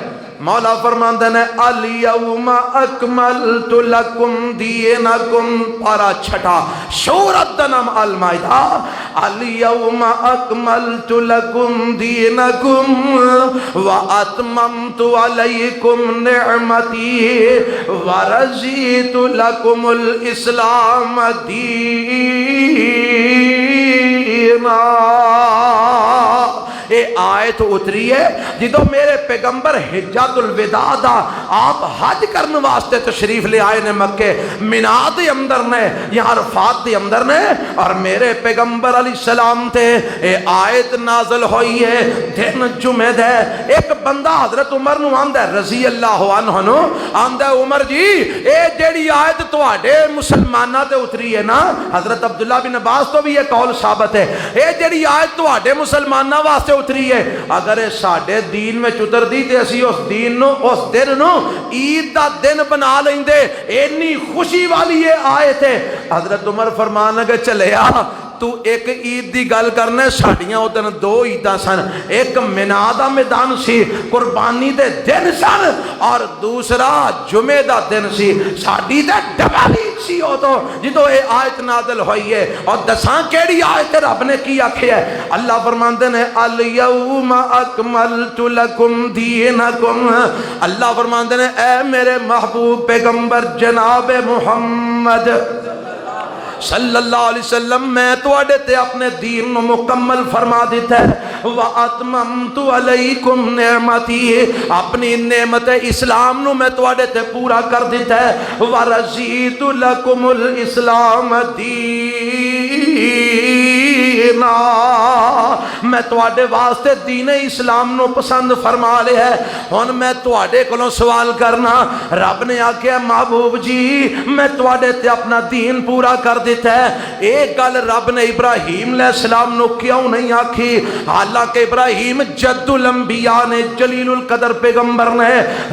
مولا فرماندے نے الیوم اکملت لکم دینکم، پارا چھٹا سورۃ دا نام المائدہ۔ الیوم اکملت لکم دینکم واتممت علیکم نعمتی ورضیت لکم الاسلام دینا۔ اے آیت اتری ہے جدو میرے پیغمبر حجت الوداع دا آپ حج کرنے واسطے تشریف لے آئے نے مکے مینا دے اندر نے یا عرفات دے اندر نے، اور میرے پیغمبر علیہ السلام تے اے آیت نازل ہوئی ہے۔ دن جمعہ دے ایک بندہ حضرت عمر نو آندہ ہے رضی اللہ عنہ نو، آندہ ہے عمر جی اے جیڑی آیت تواڈے مسلمانہ تے اتری ہے نا، حضرت عبداللہ بن عباس تو بھی یہ قول ثابت ہے، اے جیڑی آیت تواڈے مسلمانہ واسطے اتری ہے، اگر ساڈے دین میں اتر دی تے اسی اس دین نو اس دن نو عید دا دن بنا لیندے، اینی خوشی والی یہ آیت ہے۔ حضرت عمر فرمان لگے چلے آ تو ایک عید دی گل کرنے، ساڑیاں ادھر 2 عیداں سن، ایک مینا دا میدان سی قربانی دے دن سن، اور دوسرا جمعہ دا دن سی، ساڑی دے ڈبل عید سی ہو تو جدو اے آیت نازل ہوئی ہے۔ اور دساں کیڑی آیت رب نے کی آکھے ہے؟ اللہ فرماندے نے الیوم اکملت لکم دینکم، اللہ فرماندے نے اے میرے محبوب پیغمبر جناب محمد صلی اللہ علیہ وسلم، میں تو اڈے تے اپنے دین نو مکمل فرما دیتا ہے۔ وَأَتْمَمْتُ عَلَيْكُمْ نِعْمَتِي، اپنی نعمت اسلام نو میں تو اڈے تے پورا کر دیتا ہے۔ وَرَزِيتُ لَكُمُ الْإِسْلَامَ دِينَا، میں تواڈے واسطے دین اسلام نو پسند فرما لیا ہے۔ ہن میں تواڈے کولوں سوال کرنا، رب نے آکھیا محبوب جی میں تواڈے تے اپنا دین پورا کر دیتا ہے۔ ایک گل رب نے ابراہیم علیہ السلام نو کیوں نہیں آکھی؟ حالانکہ ابراہیم جد الانبیاء نے، جلیل القدر پیغمبر نے،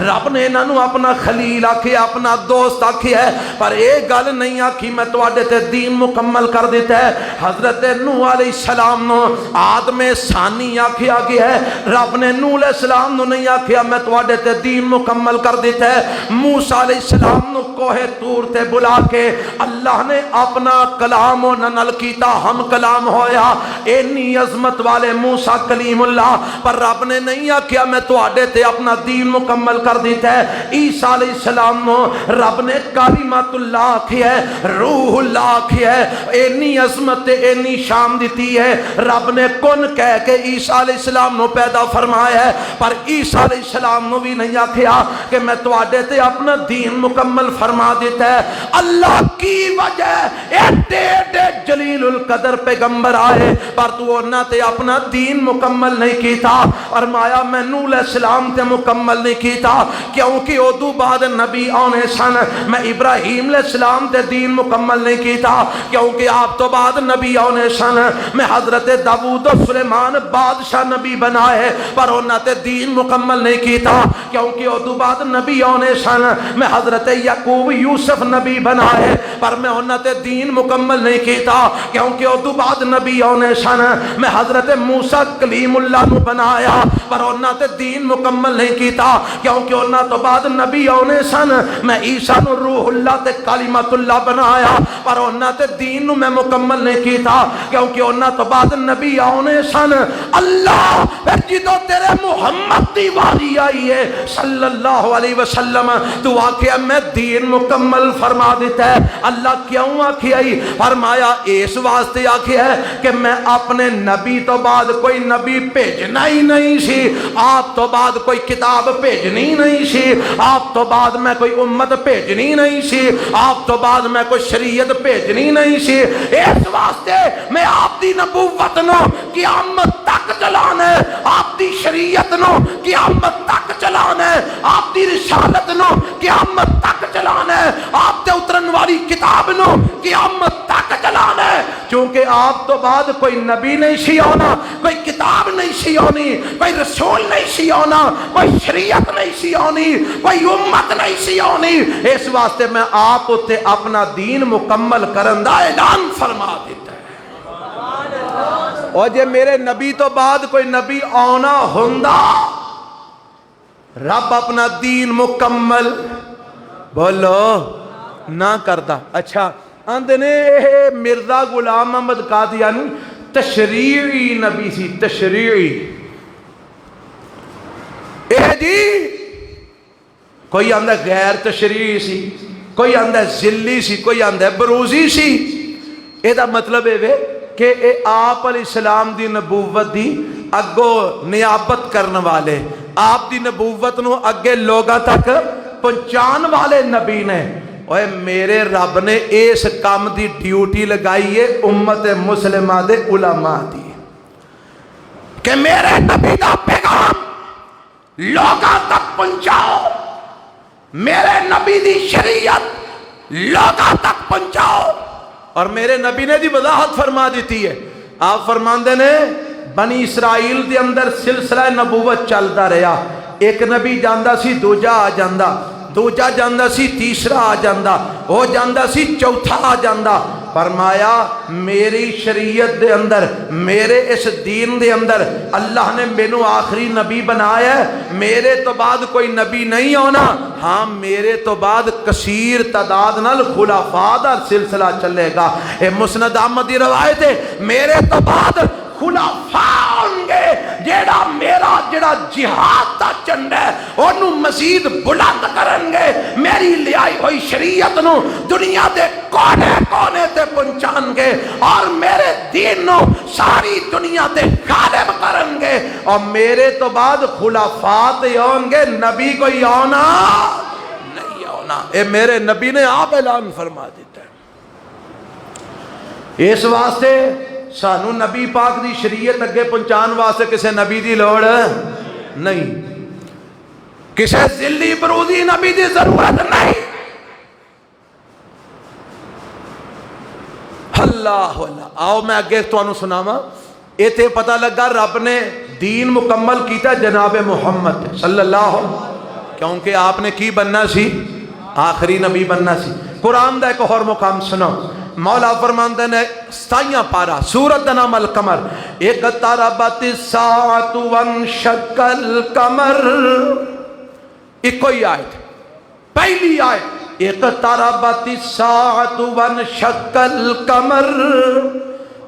رب نے انہاں نو اپنا خلیل آکھیا، اپنا دوست آکھیا ہے، پر ایک گل نہیں آکھی میں تواڈے تے دین مکمل کر دیتا ہے۔ حضرت نوح علیہ السلام نو آدم ثانی آکھیا گیا ہے، رب نے نوح علیہ السلام نو نہیں آکھیا میں تواڈے تے دین مکمل کر دیتا ہے۔ موسیٰ علیہ السلام نو کوہ طور تے بلا کے اللہ نے اپنا کلام انہاں نال کیتا، ہم کلام ہویا، اینی عظمت والے موسیٰ کلیم اللہ، پر رب نے نہیں آکھیا میں تواڈے تے اپنا دین مکمل کر دیتا ہے۔ عیسیٰ علیہ السلام نو رب نے کلمۃ اللہ آکھیا ہے، روح اللہ آکھیا ہے، اینی عظمت تے اینی شان دیتی ہے۔ رب نے کن کہہ کے عیسیٰ علیہ السلام نو پیدا فرمایا ہے، پر عیسیٰ علیہ السلام نو بھی نہیں آکھیا کہ میں تواڈے تے اپنا دین مکمل فرما دیتا ہے۔ اللہ کی وجہ ایڈے ایڈے جلیل القدر پیغمبر آئے، پر تو انہاں تے اپنا دین مکمل نہیں کیتا۔ فرمایا میں نوح علیہ السلام تے مکمل نہیں کیتا کیونکہ ادو بعد نبی آنے سن۔ میں ابراہیم علیہ السلام تے دین مکمل نہیں کیتا کیونکہ آپ تو بعد نبی آنے سن۔ میں حضرت داؤد و سلیمان بادشاہ نبی بنائے، پر انہاں تے دین مکمل نہیں کیتا کیونکہ ادو بعد نبی آنے سن۔ میں حضرت یعقوب یوسف نبی بنائے، پر میں انہاں تے دین مکمل نہیں کیتا کیونکہ ادو بعد نبی آنے سن۔ میں حضرت موسیٰ کلیم اللہ نو بنایا، پر انہاں تے دین مکمل نہیں کیتا کیونکہ انہاں تو بعد نبی آنے سن۔ میں عیسیٰ نو روح اللہ تے کلمۃ اللہ بنایا، پر انہاں تے دین نو میں مکمل نہیں کیتا کیونکہ انہاں تو بعد نبی آنے سن۔ اللہ پھر جدو تیرے محمد دی واری آئی ہے صلی اللہ علیہ وسلم، تو آکھیا میں دین مکمل فرما دیتا ہے۔ اللہ کیوں آکھیا ہی؟ فرمایا اس واسطے آکھیا ہے کہ میں اپنے نبی تو بعد کوئی نبی بھیجنا ہی نہیں سی، آپ تو بعد کوئی کتاب بھیجنی نہیں سی، آپ تو بعد میں کوئی امت بھیجنی نہیں سی، آپ تو بعد میں کوئی شریعت بھیجنی نہیں سی۔ اس واسطے میں آپ دی نبوت نو قیامت تک چلانا ہے، آپ دی شریعت نو قیامت تک چلانا ہے، آپ دی رسالت نو قیامت تک چلانا ہے، آپ تے اترن والی کتاب نو قیامت تک چلانا ہے۔ چونکہ آپ تو بعد کوئی نبی نہیں سی آنا، کوئی کتاب نہیں سی آنی، کوئی رسول نہیں سی آنا، کوئی شریعت نہیں سی آنی، کوئی امت نہیں سی آنی۔ اس واسطے میں آپ تے اپنا دین مکمل کرن دا اعلان فرما دیتا ہے۔ اور جے میرے نبی تو بعد کوئی نبی آنا ہوندا، رب اپنا دین مکمل بولو نہ کرتا۔ اچھا آندے نے مرزا غلام احمد قادیانی تشریعی نبی سی، تشریعی۔ اے جی کوئی آندہ غیر تشریعی سی، کوئی آندہ ذلی سی، کوئی آندہ بروزی سی۔ اے دا مطلب ہے کہ اے آپ علیہ السلام دی نبوت دی اگو نیابت کرنے والے، آپ دی نبوت نو اگے لوگاں تک پہنچان والے نبی نے۔ اوے میرے رب نے اس کام دی ڈیوٹی لگائی ہے امت مسلمہ دے علماء دی، کہ میرے نبی دا پیغام لوگاں تک پہنچاؤ، میرے نبی دی شریعت لوگاں تک پہنچاؤ۔ اور میرے نبی نے دی وضاحت فرما دیتی ہے، آپ فرماندے نے بنی اسرائیل دے اندر سلسلہ نبوت چلتا رہا، ایک نبی جاندہ سی دوجا آ جاندہ، دوجا جاندہ سی تیسرا آ جاندہ، وہ جاندہ سی چوتھا آ جاندہ۔ فرمایا میری شریعت دے اندر، میرے اس دین دے اندر اللہ نے مینوں آخری نبی بنایا ہے، میرے تو بعد کوئی نبی نہیں ہونا، ہاں میرے تو بعد کثیر تعداد نال خلفاء دا سلسلہ چلے گا۔ اے مسند احمد دی روایت ہے، میرے تو بعد خلفاء ہوں گے جیڑا میرا جیڑا جہاد دا جھنڈا ہے انہوں مزید بلند کرن گے، میری لیائی ہوئی شریعت نو دنیا دے کونے کونے تے پہنچان گے، اور میرے دین نو ساری دنیا تے غالب کرن گے، اور میرے تو بعد خلفاء تے ہوں گے، نبی کوئی آنا نہیں آنا۔ اے میرے نبی نے آپ اعلان فرما دیتا ہے۔ اس واسطے سانو نبی پاک دی شریعت اگے پہنچان واسطے کسے نبی دی لوڑ نہیں، کسے ذلی برودی نبی دی ضرورت نہیں۔ اللہ اللہ، آؤ میں اگے تانوں سناواں، ایتھے پتہ لگا رب نے دین مکمل کیتا جناب محمد صلی اللہ علیہ وسلم، کیونکہ آپ نے کی بننا سی؟ آخری نبی بننا سی۔ قرآن دا ایک اور مقام سنو، مولا فرماندے نے 27 پارہ سورت دا نام القمر، اقتربت الساعۃ وانشق القمر، ایک کوئی آیت، پہلی آیت اقتربت الساعۃ وانشق القمر،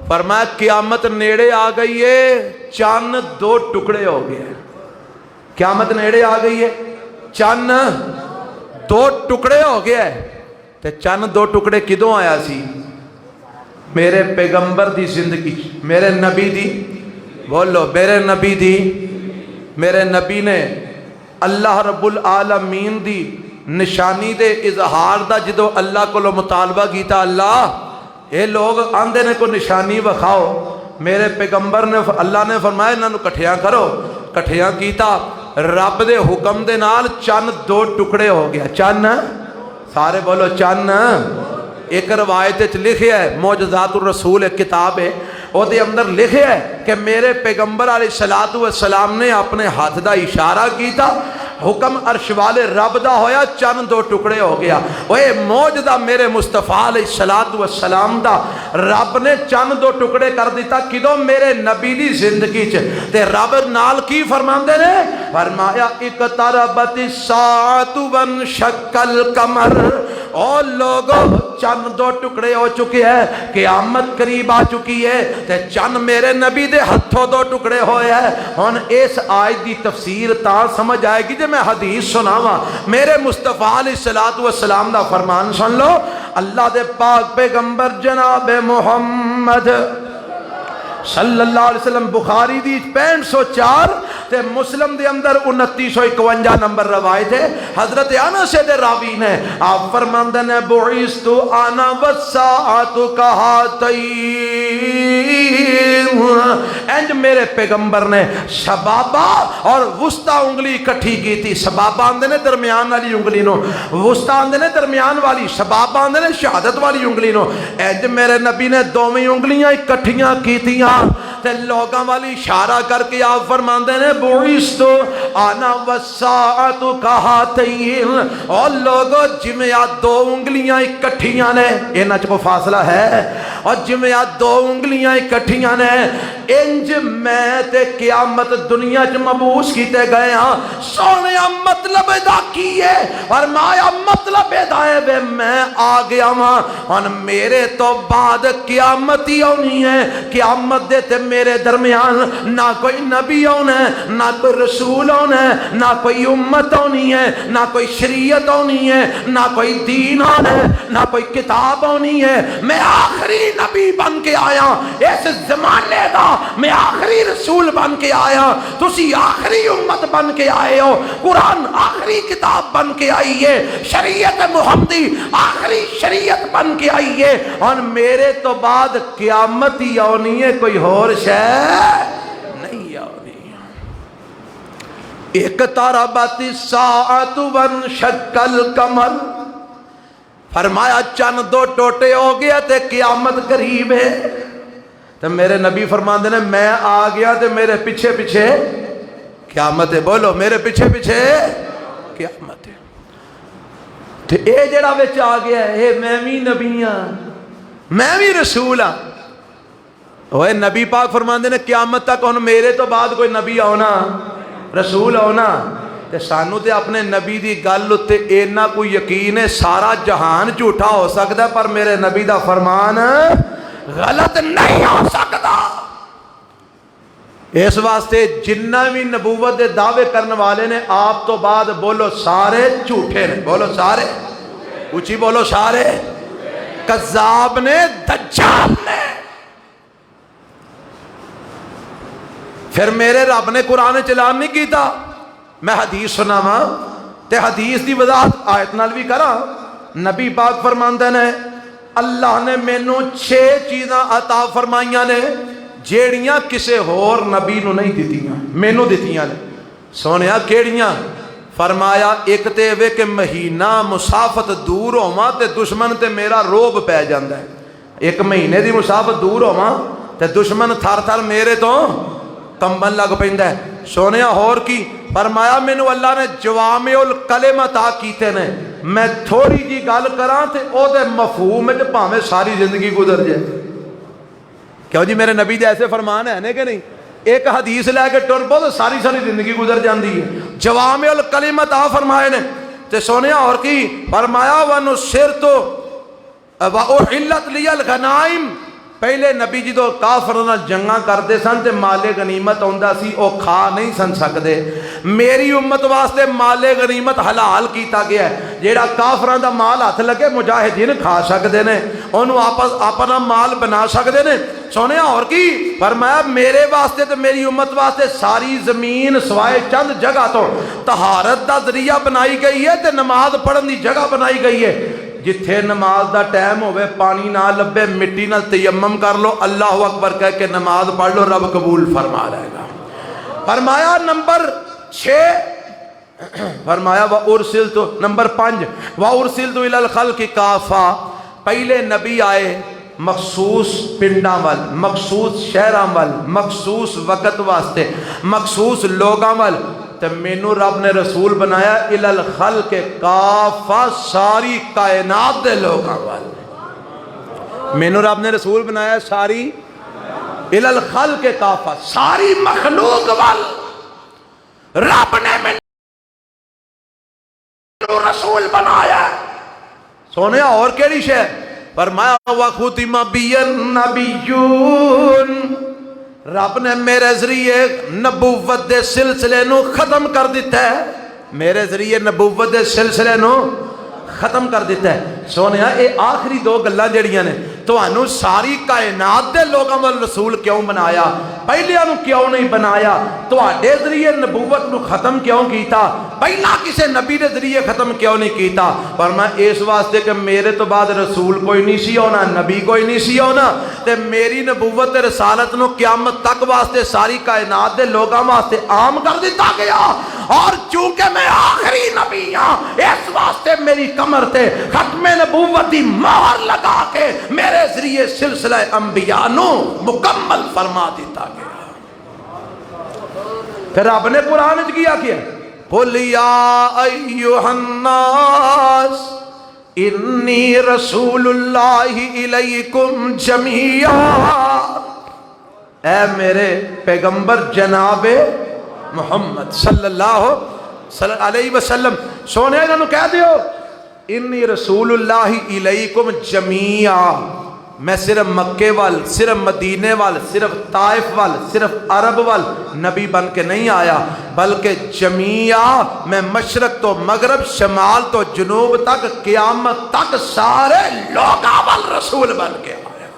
فرمایا قیامت نیڑے آ گئی ہے، چاند 2 ٹکڑے ہو گئے۔ قیامت نیڑے آ گئی ہے، چاند 2 ٹکڑے ہو گیا ہے۔ تے چاند 2 ٹکڑے کدوں آیا سی؟ میرے پیغمبر دی زندگی، میرے نبی دی، بولو میرے نبی دی، میرے نبی نے اللہ رب العالمین دی نشانی دے اظہار دا جدو اللہ کو مطالبہ کیتا، اللہ اے لوگ آندے نے کو نشانی وکھاؤ، میرے پیغمبر نے اللہ نے فرمایا انہاں نوں کٹھیاں کرو، کٹھیاں کیتا، رب دے حکم دے نال چند 2 ٹکڑے ہو گیا۔ چند سارے بولو چند۔ ایک روایت لکھیا ہے، معجزات الرسول ایک کتاب ہے، وہ دے اندر لکھیا ہے کہ میرے پیغمبر علیہ السلام نے اپنے ہاتھ دا اشارہ کیتا، حکم عرش والے رب دا ہویا، چند 2 ٹکڑے ہو گیا۔ اوے معجزہ میرے مصطفیٰ علیہ السلام دا، رب نے چند 2 ٹکڑے کر دیتا کدوں؟ میرے نبی دی زندگی چ۔ تے رب نال کی فرماندے نے؟ فرمایا اقتربت الساعۃ وانشق القمر، او لوگو چند 2 ٹکڑے ہو چکے ہیں، قیامت قریب آ چکی ہے، تے چند میرے نبی دے ہتھوں 2 ٹکڑے ہوئے ہیں۔ ہن اس آیت دی تفسیر تا سمجھ آئے گی جے میں حدیث سناواں۔ میرے مصطفیٰ علیہ السلام دا فرمان سن لو، اللہ دے پاک پیغمبر جناب محمد صلی اللہ علیہ وسلم، بخاری دی 6504 تے مسلم دے اندر 2951 نمبر روایت ہے، حضرت انس دے راوی نے، آپ فرماندے نے بعثت انا والساعۃ کہاتین، انج میرے پیغمبر نے سبابہ اور وسطی انگلی اکٹھی کی تھی۔ سبابہ آندے نے درمیان والی انگلی نو، وسطی آندے نے درمیان والی، سبابہ آندے نے شہادت والی انگلی نو، انج میرے نبی نے دوویں انگلیاں اکٹھیاں کیتیاں تے لوگاں والی اشارہ کر کے آپ فرماندے نے بعثت انا والساعۃ کہاتین، اور لوگو جویں آ 2 انگلیاں اکٹھیاں نے، انہاں چ کوئی فاصلہ ہے؟ اور جویں آ 2 انگلیاں اکٹھیاں نے، انج میں تے قیامت دنیا چ مبعوث کیتے گئے ہاں۔ سونیا مطلب دا کی ہے؟ فرمایا مطلب دا ہے وے میں آ گیا ہاں، ہن میرے تو بعد قیامت ہی ہونی ہے، قیامت دے تے میرے درمیان نہ کوئی نبی ہونا ہے، نہ کوئی رسول ہونا ہے، نہ کوئی امت ہونی ہے، نہ کوئی شریعت ہونی ہے، نہ کوئی دین ہونا ہے، نہ کوئی کتاب ہونی ہے۔ میں آخری نبی بن کے آیا اس زمانے دا، میں آخری رسول بن کے آیا، تسی آخری امت بن کے آئے ہو، قرآن آخری کتاب بن کے آئی ہے، شریعت محمدی آخری شریعت بن کے آئی ہے، اور میرے تو بعد قیامت ہی آنی ہے، کوئی اور شے نہیں آنی۔ اقتربت الساعۃ وانشق القمر، فرمایا چند 2 ٹوٹے ہو گیا تے قیامت قریب ہے۔ تو میرے نبی فرماندے نے میں آ گیا تے میرے پیچھے پیچھے قیامت ہے، بولو میرے پیچھے پیچھے قیامت ہے۔ تے اے جڑا وچ آ گیا ہے، اے میں بھی نبی ہاں، میں بھی رسول ہاں۔ اوے نبی پاک فرماندے نے قیامت تک ہن میرے تو بعد کوئی نبی آنا، رسول آنا، تے سانو تے اپنے نبی دی گل تے اینا کوئی یقین ہے، سارا جہان جھوٹا ہو سکتا ہے پر میرے نبی دا فرمان غلط نہیں ہو سکتا۔ اس واسطے جنہ بھی نبوت دے دعوے کرنے والے نے آپ تو بعد بولو سارے جھوٹے نے، بولو سارے، اونچی بولو سارے، کذاب نے، دجال نے۔ پھر میرے رب نے قرآن چلان نہیں کیتا، میں حدیث سناواں تے حدیث دی وضاحت آیت نال بھی کراں۔ نبی پاک فرماندے نے اللہ نے مینوں 6 چیزاں عطا فرمائیاں نے جیڑیاں کسے ہور نبی نو نہیں دتیاں، مینوں دتیاں نے۔ سونیا کیڑیاں؟ فرمایا ایک تے وے کہ مہینہ مسافت دور ہوواں تے دشمن تے میرا روب پہ جاندا ہے۔ ایک مہینے دی مسافت دور ہوواں تے دشمن تھر تھر میرے تو کمبن لگ پیندا ہے۔ سونیا ہور کی؟ فرمایا مینوں اللہ نے جوامع الکلم عطا کیتے نے، میں تھوڑی جی گل کراں تے او دے مفہوم وچ بھاویں ساری زندگی گزر جائے۔ کیوں جی میرے نبی دے ایسے فرمان ہے کہ نہیں؟ ایک حدیث لے کے ٹر پو تو ساری زندگی گزر جاندی ہے۔ جوامع الکلم عطا فرمائے نے تے سونیا اور کی؟ فرمایا وَنُصِرْتُ وَأُحِلَّتْ لِيَ الْغَنَائِمُ، پہلے نبی جدو کافروں نال جنگاں کرتے سن تے مال غنیمت آندا سی او کھا نہیں سن سکدے، میری امت واسطے مال غنیمت حلال کیتا گیا ہے۔ جیڑا کافراں دا مال ہاتھ لگے مجاہدین کھا سکدے نے، اونوں اپنا مال بنا سکدے نے۔ سونے اور کی؟ فرمایا میرے واسطے تے میری امت واسطے ساری زمین سوائے چند جگہ تو طہارت دا ذریعہ بنائی گئی ہے تے نماز پڑھن دی جگہ بنائی گئی ہے۔ جتھے نماز دا ٹائم ہوئے پانی نہ لبے مٹی نہ تیمم کر لو، اللہ اکبر کہہ کے نماز پڑھ لو، رب قبول فرما لے گا۔ فرمایا نمبر 6، فرمایا وَأُرْسِلْتُ، نمبر 5 وَأُرْسِلْتُ إِلَى الْخَلْقِ كَافَّةً، پہلے نبی آئے مخصوص پنڈاں وال، مخصوص شہراں وال، مخصوص وقت واسطے، مخصوص لوگاں وال، تے مینوں رب نے رسول بنایا الی الخلق کافہ، ساری کائنات دے لوگاں وال۔ مینوں رب نے رسول بنایا ساری الی الخلق کافہ، ساری مخلوق وال رب نے مینوں رسول بنایا۔ سونے اور کیڑی شے؟ فرمایا وَخُتِمَ بِيَ النَّبِيُّونَ، رب نے میرے ذریعے نبوت دے سلسلے نو ختم کر دیتا ہے، میرے ذریعے نبوت دے سلسلے نو ختم کر دیتا ہے۔ سونیا اے آخری 2 گلاں جڑیاں نے تانوں ساری کائنات دے لوگاں وال رسول کیوں بنایا، پہلیاں نو کیوں نہیں بنایا، تواڈے ذریعے نبوت نو ختم کیوں کیتا، پہلا کسے نبی دے ذریعے ختم کیوں نہیں کیتا؟ فرمایا اس واسطے کہ میرے تو بعد رسول کوئی نہیں سی ہونا، نبی کوئی نہیں سی ہونا، تے میری نبوت تے رسالت نو قیامت تک واسطے ساری کائنات دے لوگاں واسطے عام کر دیتا گیا۔ اور چونکہ میں آخری نبی ہاں اس واسطے میری کمر تے ختم نبوت دی مہر لگا کے میرے ذریعے سلسلہ انبیاء نو مکمل فرما دیتا گیا۔ پھر رب نے قرآن وچ کیا قُلْ يَا أَيُّهَا النَّاسُ إِنِّي رَسُولُ اللَّهِ إِلَيْكُمْ جَمِيعًا، اے میرے پیغمبر جناب محمد صلی اللہ علیہ وسلم، سونے انہوں کہہ دیو انی رسول اللہ الیکم جمیعا، میں صرف مکے وال، صرف مدینے وال، صرف طائف وال، صرف عرب وال نبی بن کے نہیں آیا، بلکہ جمیعا میں مشرق تو مغرب، شمال تو جنوب تک، قیامت تک سارے لوگاں وال رسول بن کے آیا۔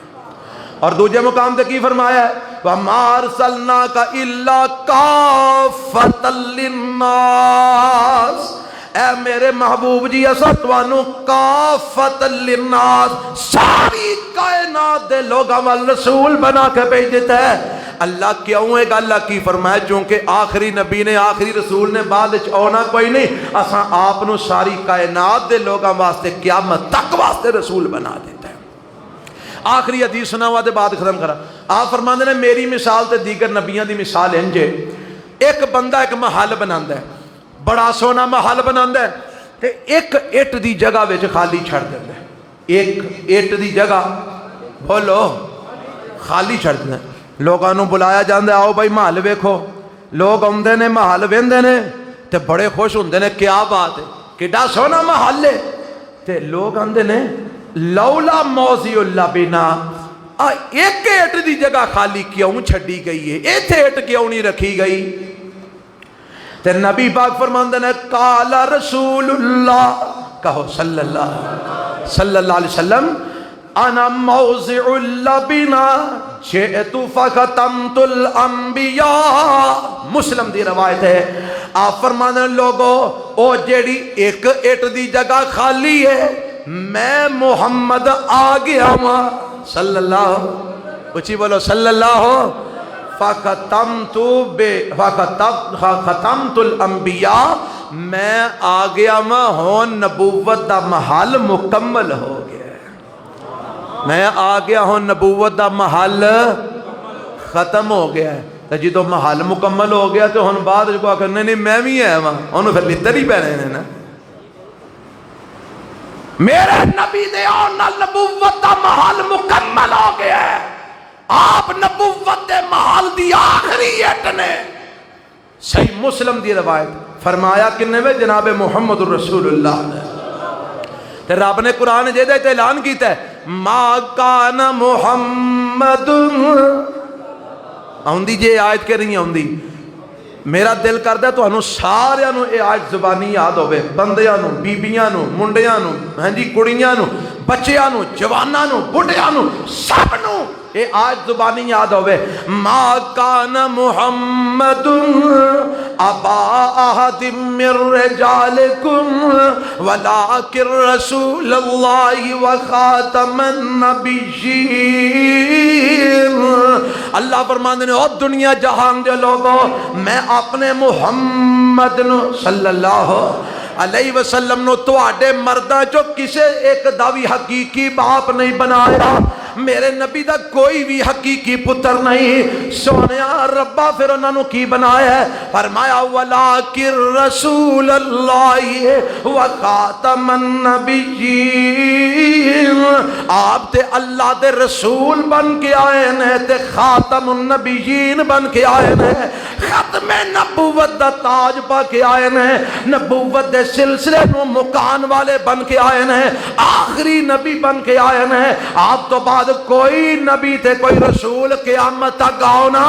اور دوسرے مقام تے کی فرمایا ہے وَمَا أَرْسَلْنَاكَ إِلَّا كَافَّةً لِلنَّاسِ، اے میرے محبوب جی اسا تانوں کافۃ للناس، ساری کائنات دے لوگاں وال رسول بنا کے بھیج دیتا ہے۔ اللہ کیوں ہے گا؟ اللہ کی فرمایا چونکہ آخری نبی نے، آخری رسول نے بعد وچ آنا کوئی نہیں، اساں آپ نو ساری کائنات دے لوگاں واسطے قیامت تک واسطے رسول بنا دیتا ہے۔ آخری حدیث سنا ہوا دے بعد ختم کرا۔ آپ فرماندے نے میری مثال تے دیگر نبیاں دی مثال انج ہے، ایک بندہ ایک محل بناندا ہے، بڑا سونا محل بناندا ہے تے ایک اٹ دی جگہ وچ خالی چھڑ دیندا ہے، ایک اٹ دی جگہ بولو خالی چھڑ دیندا ہے۔ لوگاں نو بلایا جاندا ہے آؤ بھائی محل ویکھو، لوگ اوندے نے محل ویندے نے تے بڑے خوش ہوندے نے، کیا بات ہے کیڈا سونا محل ہے، تے لوگ آندے نے لولا موضع اللبنا، ایک اٹ دی جگہ خالی کیوں چھڑی گئی ہے، ایتھے اٹ کیوں نہیں رکھی گئی؟ تے نبی پاک فرماندے نے قال رسول اللہ، کہو صلی اللہ علیہ وسلم، انا موضع اللبنا جئت فختمت الانبیاء، مسلم دی روایت ہے۔ آپ فرماندے نے لوگو او جیڑی ایک اٹ دی جگہ خالی ہے میں محمد آ گیا ہوں صلی اللہ، اچھی بولو صلی اللہ، فختمت الانبیاء، میں آ گیا ہوں نبوت دا محل مکمل ہو گیا، میں آ گیا ہوں نبوت دا محل ختم ہو گیا ہے۔ تو جدو محل مکمل ہو گیا تو ہن بعد جو آ کرنے نہیں میں بھی ہے وہاں انہوں پھر لتر ہی پہنے ہیں نا، میرے نبی دے آنا نبوت دا محل مکمل ہو گیا ہے، آپ نبوت دے محل دی آخری اٹ نے۔ صحیح مسلم دی روایت فرمایا کنے میں جناب محمد الرسول اللہ نے، تے رب نے قرآن جیدے تے اعلان کیتا ہے ما کان محمد، آندی جے آیت کے رہی آندی، میرا دل کردہ تو انہوں سارے انہوں اے آج زبانی یاد ہوئے، بندیاں نو، بیبیاں نو، منڈیاں نو، کڑیاں نو، بچیاں نو، جواناں نو، بڑھیاں نو، سب نو اے آج زبانی یاد ہوئے ما کان محمد ابا احد من رجالکم ولکن رسول اللہ وخاتم النبیین۔ اللہ فرماندے نے او دنیا جہان دے لوگوں، میں اپنے محمد نو صلی اللہ علیہ وسلم نو تو آڈے مردہ جو کسے ایک داوی حقیقی باپ نہیں بنایا، میرے نبی دا کوئی بھی حقیقی پتر نہیں، سونیا ربا پھر انہوں نے کی بنایا ہے، فرمایا وَلَٰكِن رَسُولَ اللَّهِ وَخَاتَمَ النَّبِيِّينَ، آپ تے اللہ دے رسول بن کے آئے ہیں تے خاتم النبیین بن کے آئے ہیں، ختم نبوت دا تاج پا کے آئے ہیں، نبوت دے سلسلے نو مکان والے بن کے آئے ہیں، آخری نبی بن کے آئے ہیں، آپ تو بعد کوئی نبی تے کوئی رسول قیامت تک آنا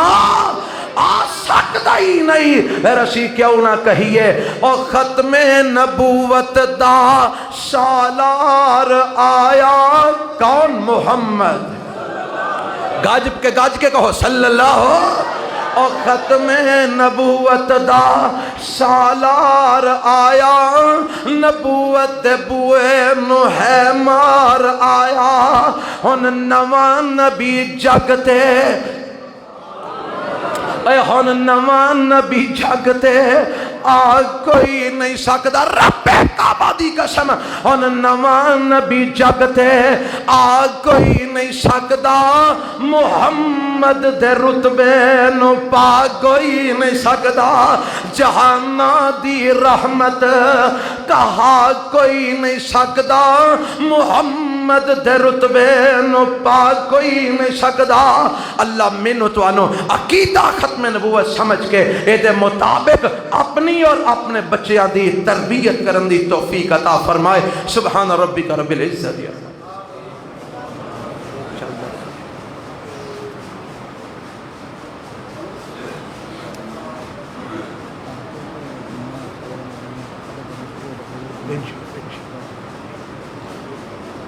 آ سکتا ہی نہیں۔ رسی کیوں نہ کہیے اور ختم نبوت دا سالار آیا کون؟ محمد، گاج کے کہو صلی اللہ، اور ختم نبوت دا سالار آیا، نبوت دے بوئے نو ہے مار آیا، ہن نواں نبی جگتے، اے ہن نواں نبی جگتے آ کوئی نہیں سکتا، رب کعبہ دی قسم ہن نواں نبی جگتے آ کوئی نہیں سکتا، محمد دے رتبے نو پا کوئی نہیں سکتا، جہانا دی رحمت کہا کوئی نہیں سکتا، محمد دے رتبے نو پا کوئی نہیں سکتا۔ اللہ مینوں تانوں عقیدہ ختم نبوت سمجھ کے اے دے مطابق اپنی اور اپنے بچیاں دی تربیت کرن دی توفیق عطا فرمائے۔ سبحان ربک رب العزت۔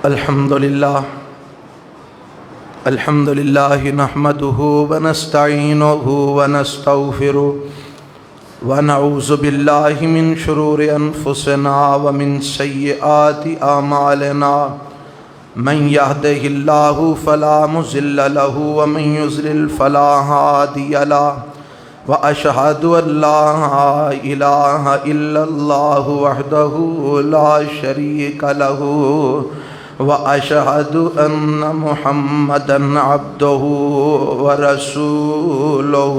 الحمدللہ نحمده ونستعینه ونستغفره ونعوذ باللہ من شرور انفسنا ومن سیئات اعمالنا، من يهده اللہ فلا مضل له ومن يضلل فلا هادی له، واشهد ان لا الہ الا اللہ وحدہ لا شریک له، واشهد ان محمدا عبده ورسوله۔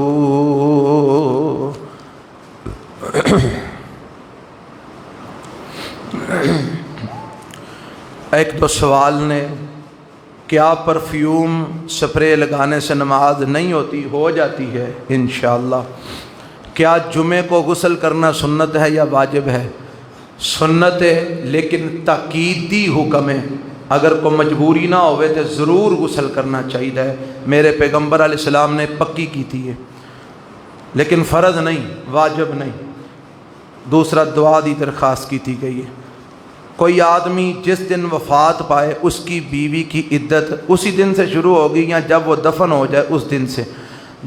ایک دو سوال نے، کیا پرفیوم سپرے لگانے سے نماز نہیں ہوتی؟ ہو جاتی ہے انشاءاللہ۔ کیا جمعے کو غسل کرنا سنت ہے یا واجب ہے؟ سنت ہے لیکن تاکیدی حکم ہے، اگر کوئی مجبوری نہ ہوئے تو ضرور غسل کرنا چاہیے، میرے پیغمبر علیہ السلام نے پکی کی تھی ہے، لیکن فرض نہیں، واجب نہیں۔ دوسرا دعا دی درخواست کی تھی گئی ہے، کوئی آدمی جس دن وفات پائے اس کی بیوی کی عدت اسی دن سے شروع ہوگی یا جب وہ دفن ہو جائے اس دن سے؟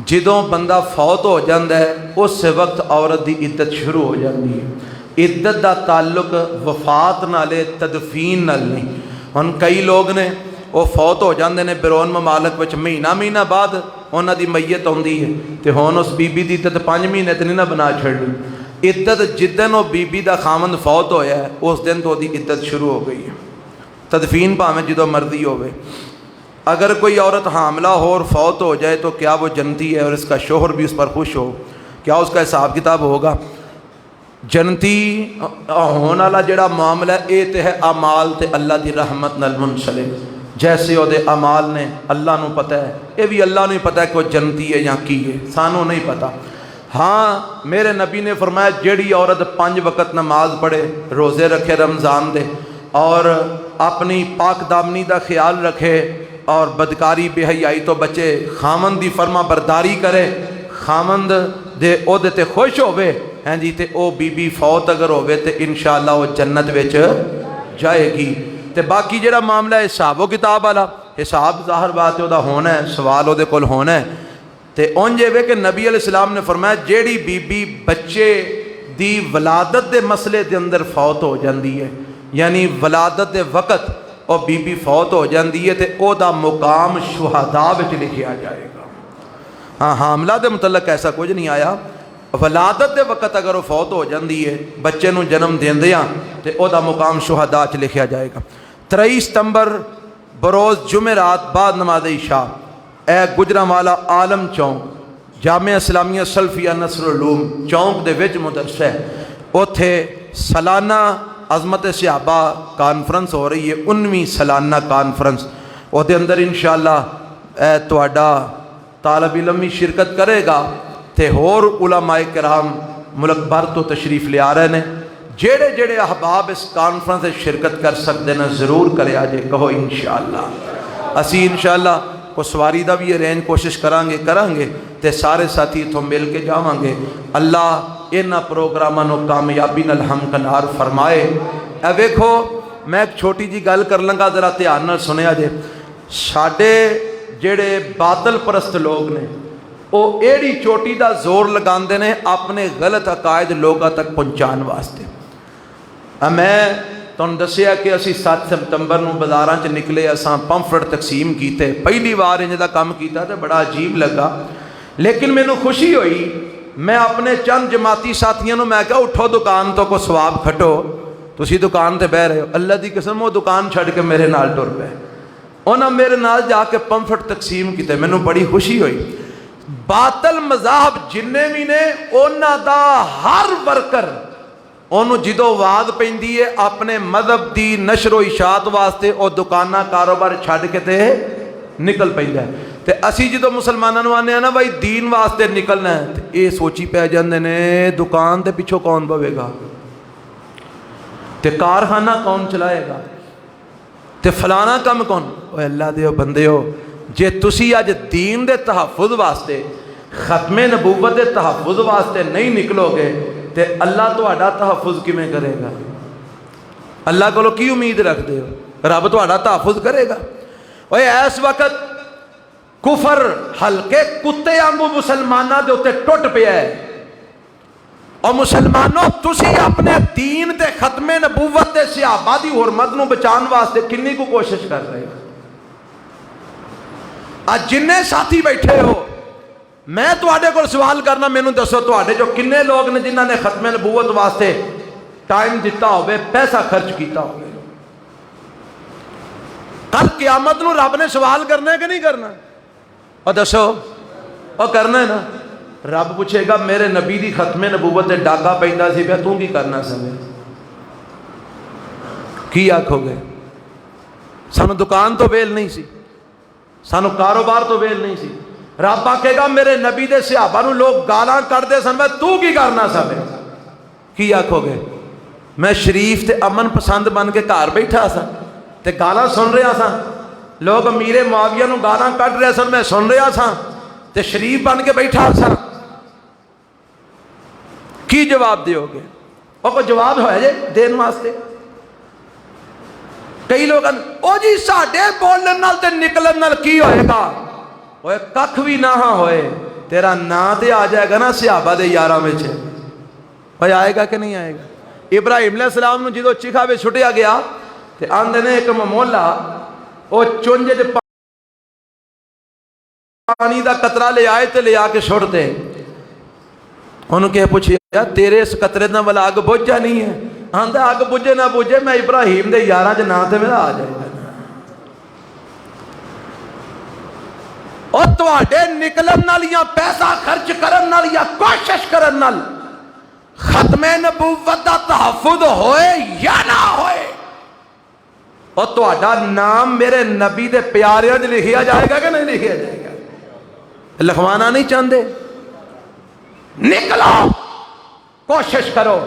جدوں بندہ فوت ہو جاندہ ہے اس وقت عورت دی عدت شروع ہو جاندی ہے۔ عدت دا تعلق وفات نالے تدفین نال نہیں. ہن کئی لوگ نے وہ فوت ہو جاندے نے بیرون ممالک وچ مہینہ بعد انہاں دی میت آندی ہے تے ہن اس بی بی دی عدت 5 مہینے تے نہیں نہ بنا چھڑنی. عدت جدن وہ بی بی دا خامند فوت ہویا ہے اس دن تو دی عدت شروع ہو گئی ہے. تدفین بھاویں جدوں مرضی ہوے. اگر کوئی عورت حاملہ ہو اور فوت ہو جائے تو کیا وہ جنتی ہے اور اس کا شوہر بھی اس پر خوش ہو؟ کیا اس کا حساب کتاب ہوگا؟ جنتی ہونے والا جڑا معاملہ ہے یہ تے ہے اعمال تے اللہ دی رحمت نال منسلک. جیسے وہ دے اعمال نے اللہ نو پتہ ہے، یہ بھی اللہ نو ہی پتہ ہے کہ وہ جنتی ہے یا کی ہے، سانوں نہیں پتہ. ہاں میرے نبی نے فرمایا جیڑی عورت 5 وقت نماز پڑھے، روزے رکھے رمضان دے، اور اپنی پاک دامنی دا خیال رکھے اور بدکاری بے حیائی تو بچے، خامند دی فرما برداری کرے، خامند دے او دے تے خوش ہوئے ہیں جی، تے او بی بی فوت اگر ہوئے تے انشاءاللہ وہ جنت وچ جائے گی. تے باقی جڑا معاملہ ہے حساب و کتاب والا، حساب ظاہر بات ہے دا ہونا ہے، سوال او دے کول ہونا ہے. تے اونجے وے کہ نبی علیہ السلام نے فرمایا جیڑی بی بی بچے دی ولادت دے مسئلے دے اندر فوت ہو جاندی ہے، یعنی ولادت دے وقت او بی بی فوت ہو جاندی ہے تے او دا مقام شہداء وچ لکھیا جائے گا. ہاں حاملہ دے متعلق ایسا کچھ نہیں آیا. ولادت دے وقت اگر وہ فوت ہو جاندی ہے بچے نو جنم دیندیاں تے او دا مقام شہداء وچ لکھیا جائے گا. 23 ستمبر بروز جمعرات بعد نماز عشاء اے گجرانوالا عالم چوک جامعہ اسلامیہ سلفیہ نصر العلوم چوک دے وچ مدرسہ ہے، اوتھے سالانہ عظمت صحابہ کانفرنس ہو رہی ہے، 19ویں سالانہ کانفرنس. وہ دے اندر انشاءاللہ تہاڈا طالب علم بھی شرکت کرے گا تے ہور علماء کرام ملک بھر تو تشریف لے آ رہے ہیں. جیڑے جیڑے احباب اس کانفرنس سے شرکت کر سکتے ہیں ضرور کرے آجے کہو انشاءاللہ. اسی انشاءاللہ کو سواری دا بھی ارینج کوشش کرانگے تے سارے ساتھی تو مل کے جاواں گے. اللہ انہاں پروگراماں نو کامیابی نال ہمکنار فرمائے. اے ویکھو میں ایک چھوٹی جی گل کر لنگا، ذرا دھیان نال سنیا جے. ساڈے جڑے باطل پرست لوگ نے وہ ایڑی چوٹی دا زور لگاندے نے اپنے غلط عقائد لوگاں تک پہنچان واسطے. میں تم دسیا کہ اسی 7 سپتمبر نو بازاراں چ نکلے، اساں پمفلٹ تقسیم کیتے. پہلی بار انج دا کام کیتا تے بڑا عجیب لگا، لیکن مینوں خوشی ہوئی. میں اپنے چند جماعتی ساتھیاں نو میں کہا اٹھو دکان تو کو ثواب کھٹو، تسی دکان تے بہ رہے ہو. اللہ دی قسم وہ دکان چھڑ کے میرے نال ٹر پئے. انہاں میرے نال جا کے پمفلٹ تقسیم کیتے. مینوں بڑی خوشی ہوئی. باطل مذاہب جننے بھی نے انہاں دا ہر ورکر انہوں جدو واز پیندی ہے اپنے مذہب دی نشر و اشاعت واسطے او دکانہ کاروبار چھڈ کے تے نکل پیندا ہے. تے اسی جدو مسلمانوں نوں آنے ہیں نا بھائی دین واسطے نکلنا ہے تے اے سوچی پہ جاندے نے دکان تے پیچھوں کون بوے گا تے کارخانہ کون چلائے گا تے فلانا کم کون. اوے اللہ دیو بندیو، جے تسی اج دین دے تحفظ واسطے ختم نبوت دے تحفظ واسطے نہیں نکلو گے تے اللہ تہاڈا تحفظ کیویں کرے گا؟ اللہ کولوں کی امید رکھدے ہو؟ رب تہاڈا تحفظ کرے گا؟ اوے اس وقت کفر ہلکے کتے وانگو مسلماناں دے اوتے ٹٹ پیا ہے. اور مسلمانوں تسی اپنے دین تے ختم نبوت تے صحابہ دی حرمت نو بچان واسطے کنی کو کوشش کر رہے ہو؟ آج جننے ساتھی بیٹھے ہو میں تواڈے کول سوال کرنا، مینوں دسو تواڈے جو کنے لوگ نے جنہاں نے ختم نبوت واسطے ٹائم دیتا ہوئے، پیسہ خرچ کیتا ہوئے؟ کل قیامت نو رب نے سوال کرنا ہے کہ نہیں کرنا؟ اور دسو اور کرنا ہے نا. رب پوچھے گا میرے نبی دی ختم نبوت تے ڈاکا پیندا سی پیا تو کی کرنا سمے؟ کی آکھو گے؟ سانو دکان تو ویل نہیں سی، سانو کاروبار تو ویل نہیں سی. رب آکھے گا میرے نبی دے صحابہ نو لوگ گالاں کردے سن، میں تو کی کرنا سمے؟ کی آکھو گے؟ میں شریف تے امن پسند بن کے گھر بیٹھا سا تے گالاں سن رہا سا، لوگ امیر معاویہ نو گالاں کٹ رہے سن، میں سن رہا سا تے شریف بن کے بیٹھا سا. کی جواب دیو گے؟ اور کوئی جواب ہے جے دین واسطے؟ کئی لوگ او جی ساڈے بولن نال تے نکلن نال کی ہوئے گا؟ اوے ککھ بھی نہ ہوئے، تیرا نا تے آ جائے گا نا صحابہ دے یاراں وچ. اوے آئے گا کہ نہیں آئے گا؟ ابراہیم علیہ السلام نو جدو چکھا وچ چھٹیا گیا تے آندے نے ایک ممولا او چونجے دے پانی دا قطرہ لے آئے تے لے آ کے چھوڑتے انہوں کہ پوچھیا تیرے اس قطرے نہ والا آگ بجھا نہیں ہے؟ آندہ آگ بجھے نہ بجھے میں ابراہیم دے یاراں دے نام تے میرا آ جائے گا اور تواڈے نکلن نال یا پیسہ خرچ کرن نال یا کوشش کرن نال ختم نبوت دا تحفظ ہوئے یا نہ ہوئے اور تواڈا نام میرے نبی دے پیاریاں وچ لکھیا جائے گا کہ نہیں لکھیا جائے گا؟ لکھوانا نہیں چاہتے؟ نکلو کوشش کرو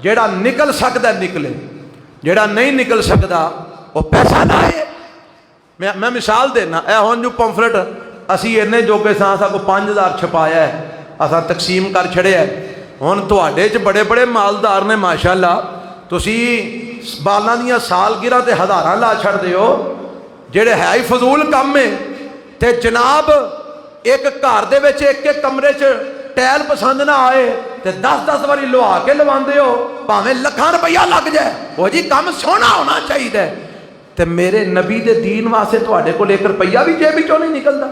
جیڑا نکل سکتا ہے نکلے جیڑا نہیں نکل سکتا وہ پیسہ لائے میں مثال دینا اے ہون جو پمفلٹ اسی ارنے جوگے ساں کو 5000 چھپایا ہے اساں تقسیم کر چھڑے ہے ہون تواڈے چ بڑے بڑے مالدار نے ماشاءاللہ تسی بالاں دیاں سالگرہ تے ہزاراں لا چھڑ دیو جیڑے ہے ہی فضول کام میں تے جناب ایک گھر دے وچ ایک ایک کمرے چ ٹیل پسند نہ آئے تے 10 واری لوا کے لواندے ہو بھاویں لکھاں روپیہ لگ جائے وہ جی کام سونا ہونا چاہیے تے میرے نبی دے دین واسطے تواڈے کول 1 روپیہ بھی جیب وچوں نہیں نکلدا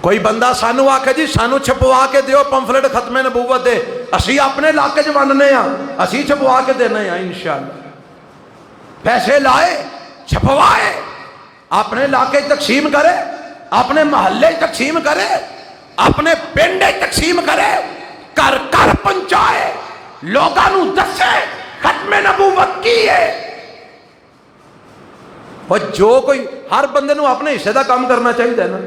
کوئی بندہ سانو آکھے جی سانو چھپوا کے دیو پمفلٹ ختم نبوت دے اسی اپنے علاقے چ ونڈنے ہاں اسی چھپوا کے دینے ہاں انشاءاللہ پیسے لائے چھپوائے اپنے علاقے تقسیم کرے اپنے محلے تقسیم کرے اپنے پنڈے تقسیم کرے کر کر پہنچائے لوگاں نو دسے ختم نبوت کی ہے اور جو کوئی ہر بندے نو اپنے حصے دا کام کرنا چاہیے نا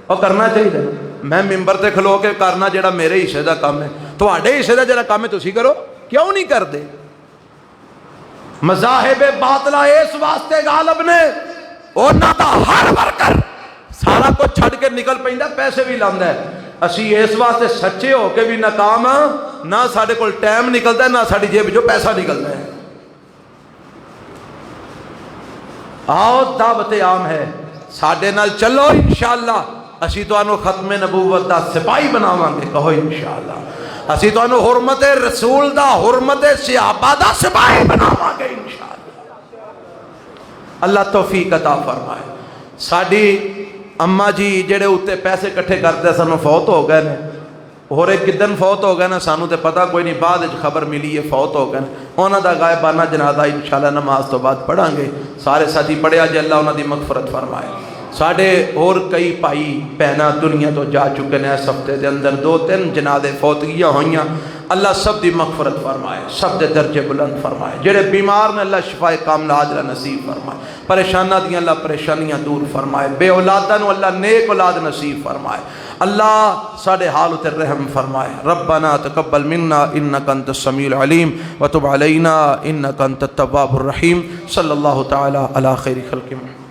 اور کرنا چاہیے میں ممبر تے کھلو کے کرنا جڑا میرے حصے دا کام ہے تواڈے حصے دا جڑا کام ہے تسی کرو کیوں نہیں کردے مذاہب باطلہ اس واسطے غالب نے انہاں دا ہر ورکر سارا کچھ چھڑ کے نکل پیندا پیسے بھی لاندا ہے اسی اس واسطے سچے ہو کے بھی ناکام ہاں نہ ساڈے کول ٹائم نکلدا ہے نہ ساڈی جیب جو پیسہ نکلدا ہے آؤ دعوت عام ہے ساڈے نال چلو انشاءاللہ اسی تانوں ختم نبوت دا سپاہی بناواں گے کہو انشاءاللہ اسی تانوں حرمت رسول دا حرمت صحابہ دا سپاہی بناواں گے انشاءاللہ اللہ توفیق عطا فرمائے ساڈی اما جی جڑے اتنے پیسے کٹھے کرتے سانو فوت ہو گئے نے اور ایک کدن فوت ہو گئے نا سانو تے پتہ کوئی نہیں بعد خبر ملی ہے فوت ہو گئے انہاں دا غائبانہ جنازہ انشاءاللہ نماز تو بعد پڑھاں گے سارے ساتھی پڑھیا جے اللہ انہاں دی مغفرت فرمائے ساڈے اور کئی بھائی بہناں دنیا تو جا چکے نے اس ہفتے دے اندر 2-3 جنازے فوتگیاں ہوئیاں اللہ سب دی مغفرت فرمائے سب دے درجے بلند فرمائے جڑے بیمار نے اللہ شفاء کاملہ عاجلہ نصیب فرمائے پریشانہ دیاں اللہ پریشانیاں دور فرمائے بے اولادہ نو اللہ نیک اولاد نصیب فرمائے اللہ ساڈے حال تے رحم فرمائے ربنا تقبل منا انک انت السمیع العلیم وتب علینا انک انت التواب الرحیم صلی اللہ تعالی علی خیر خلق محمد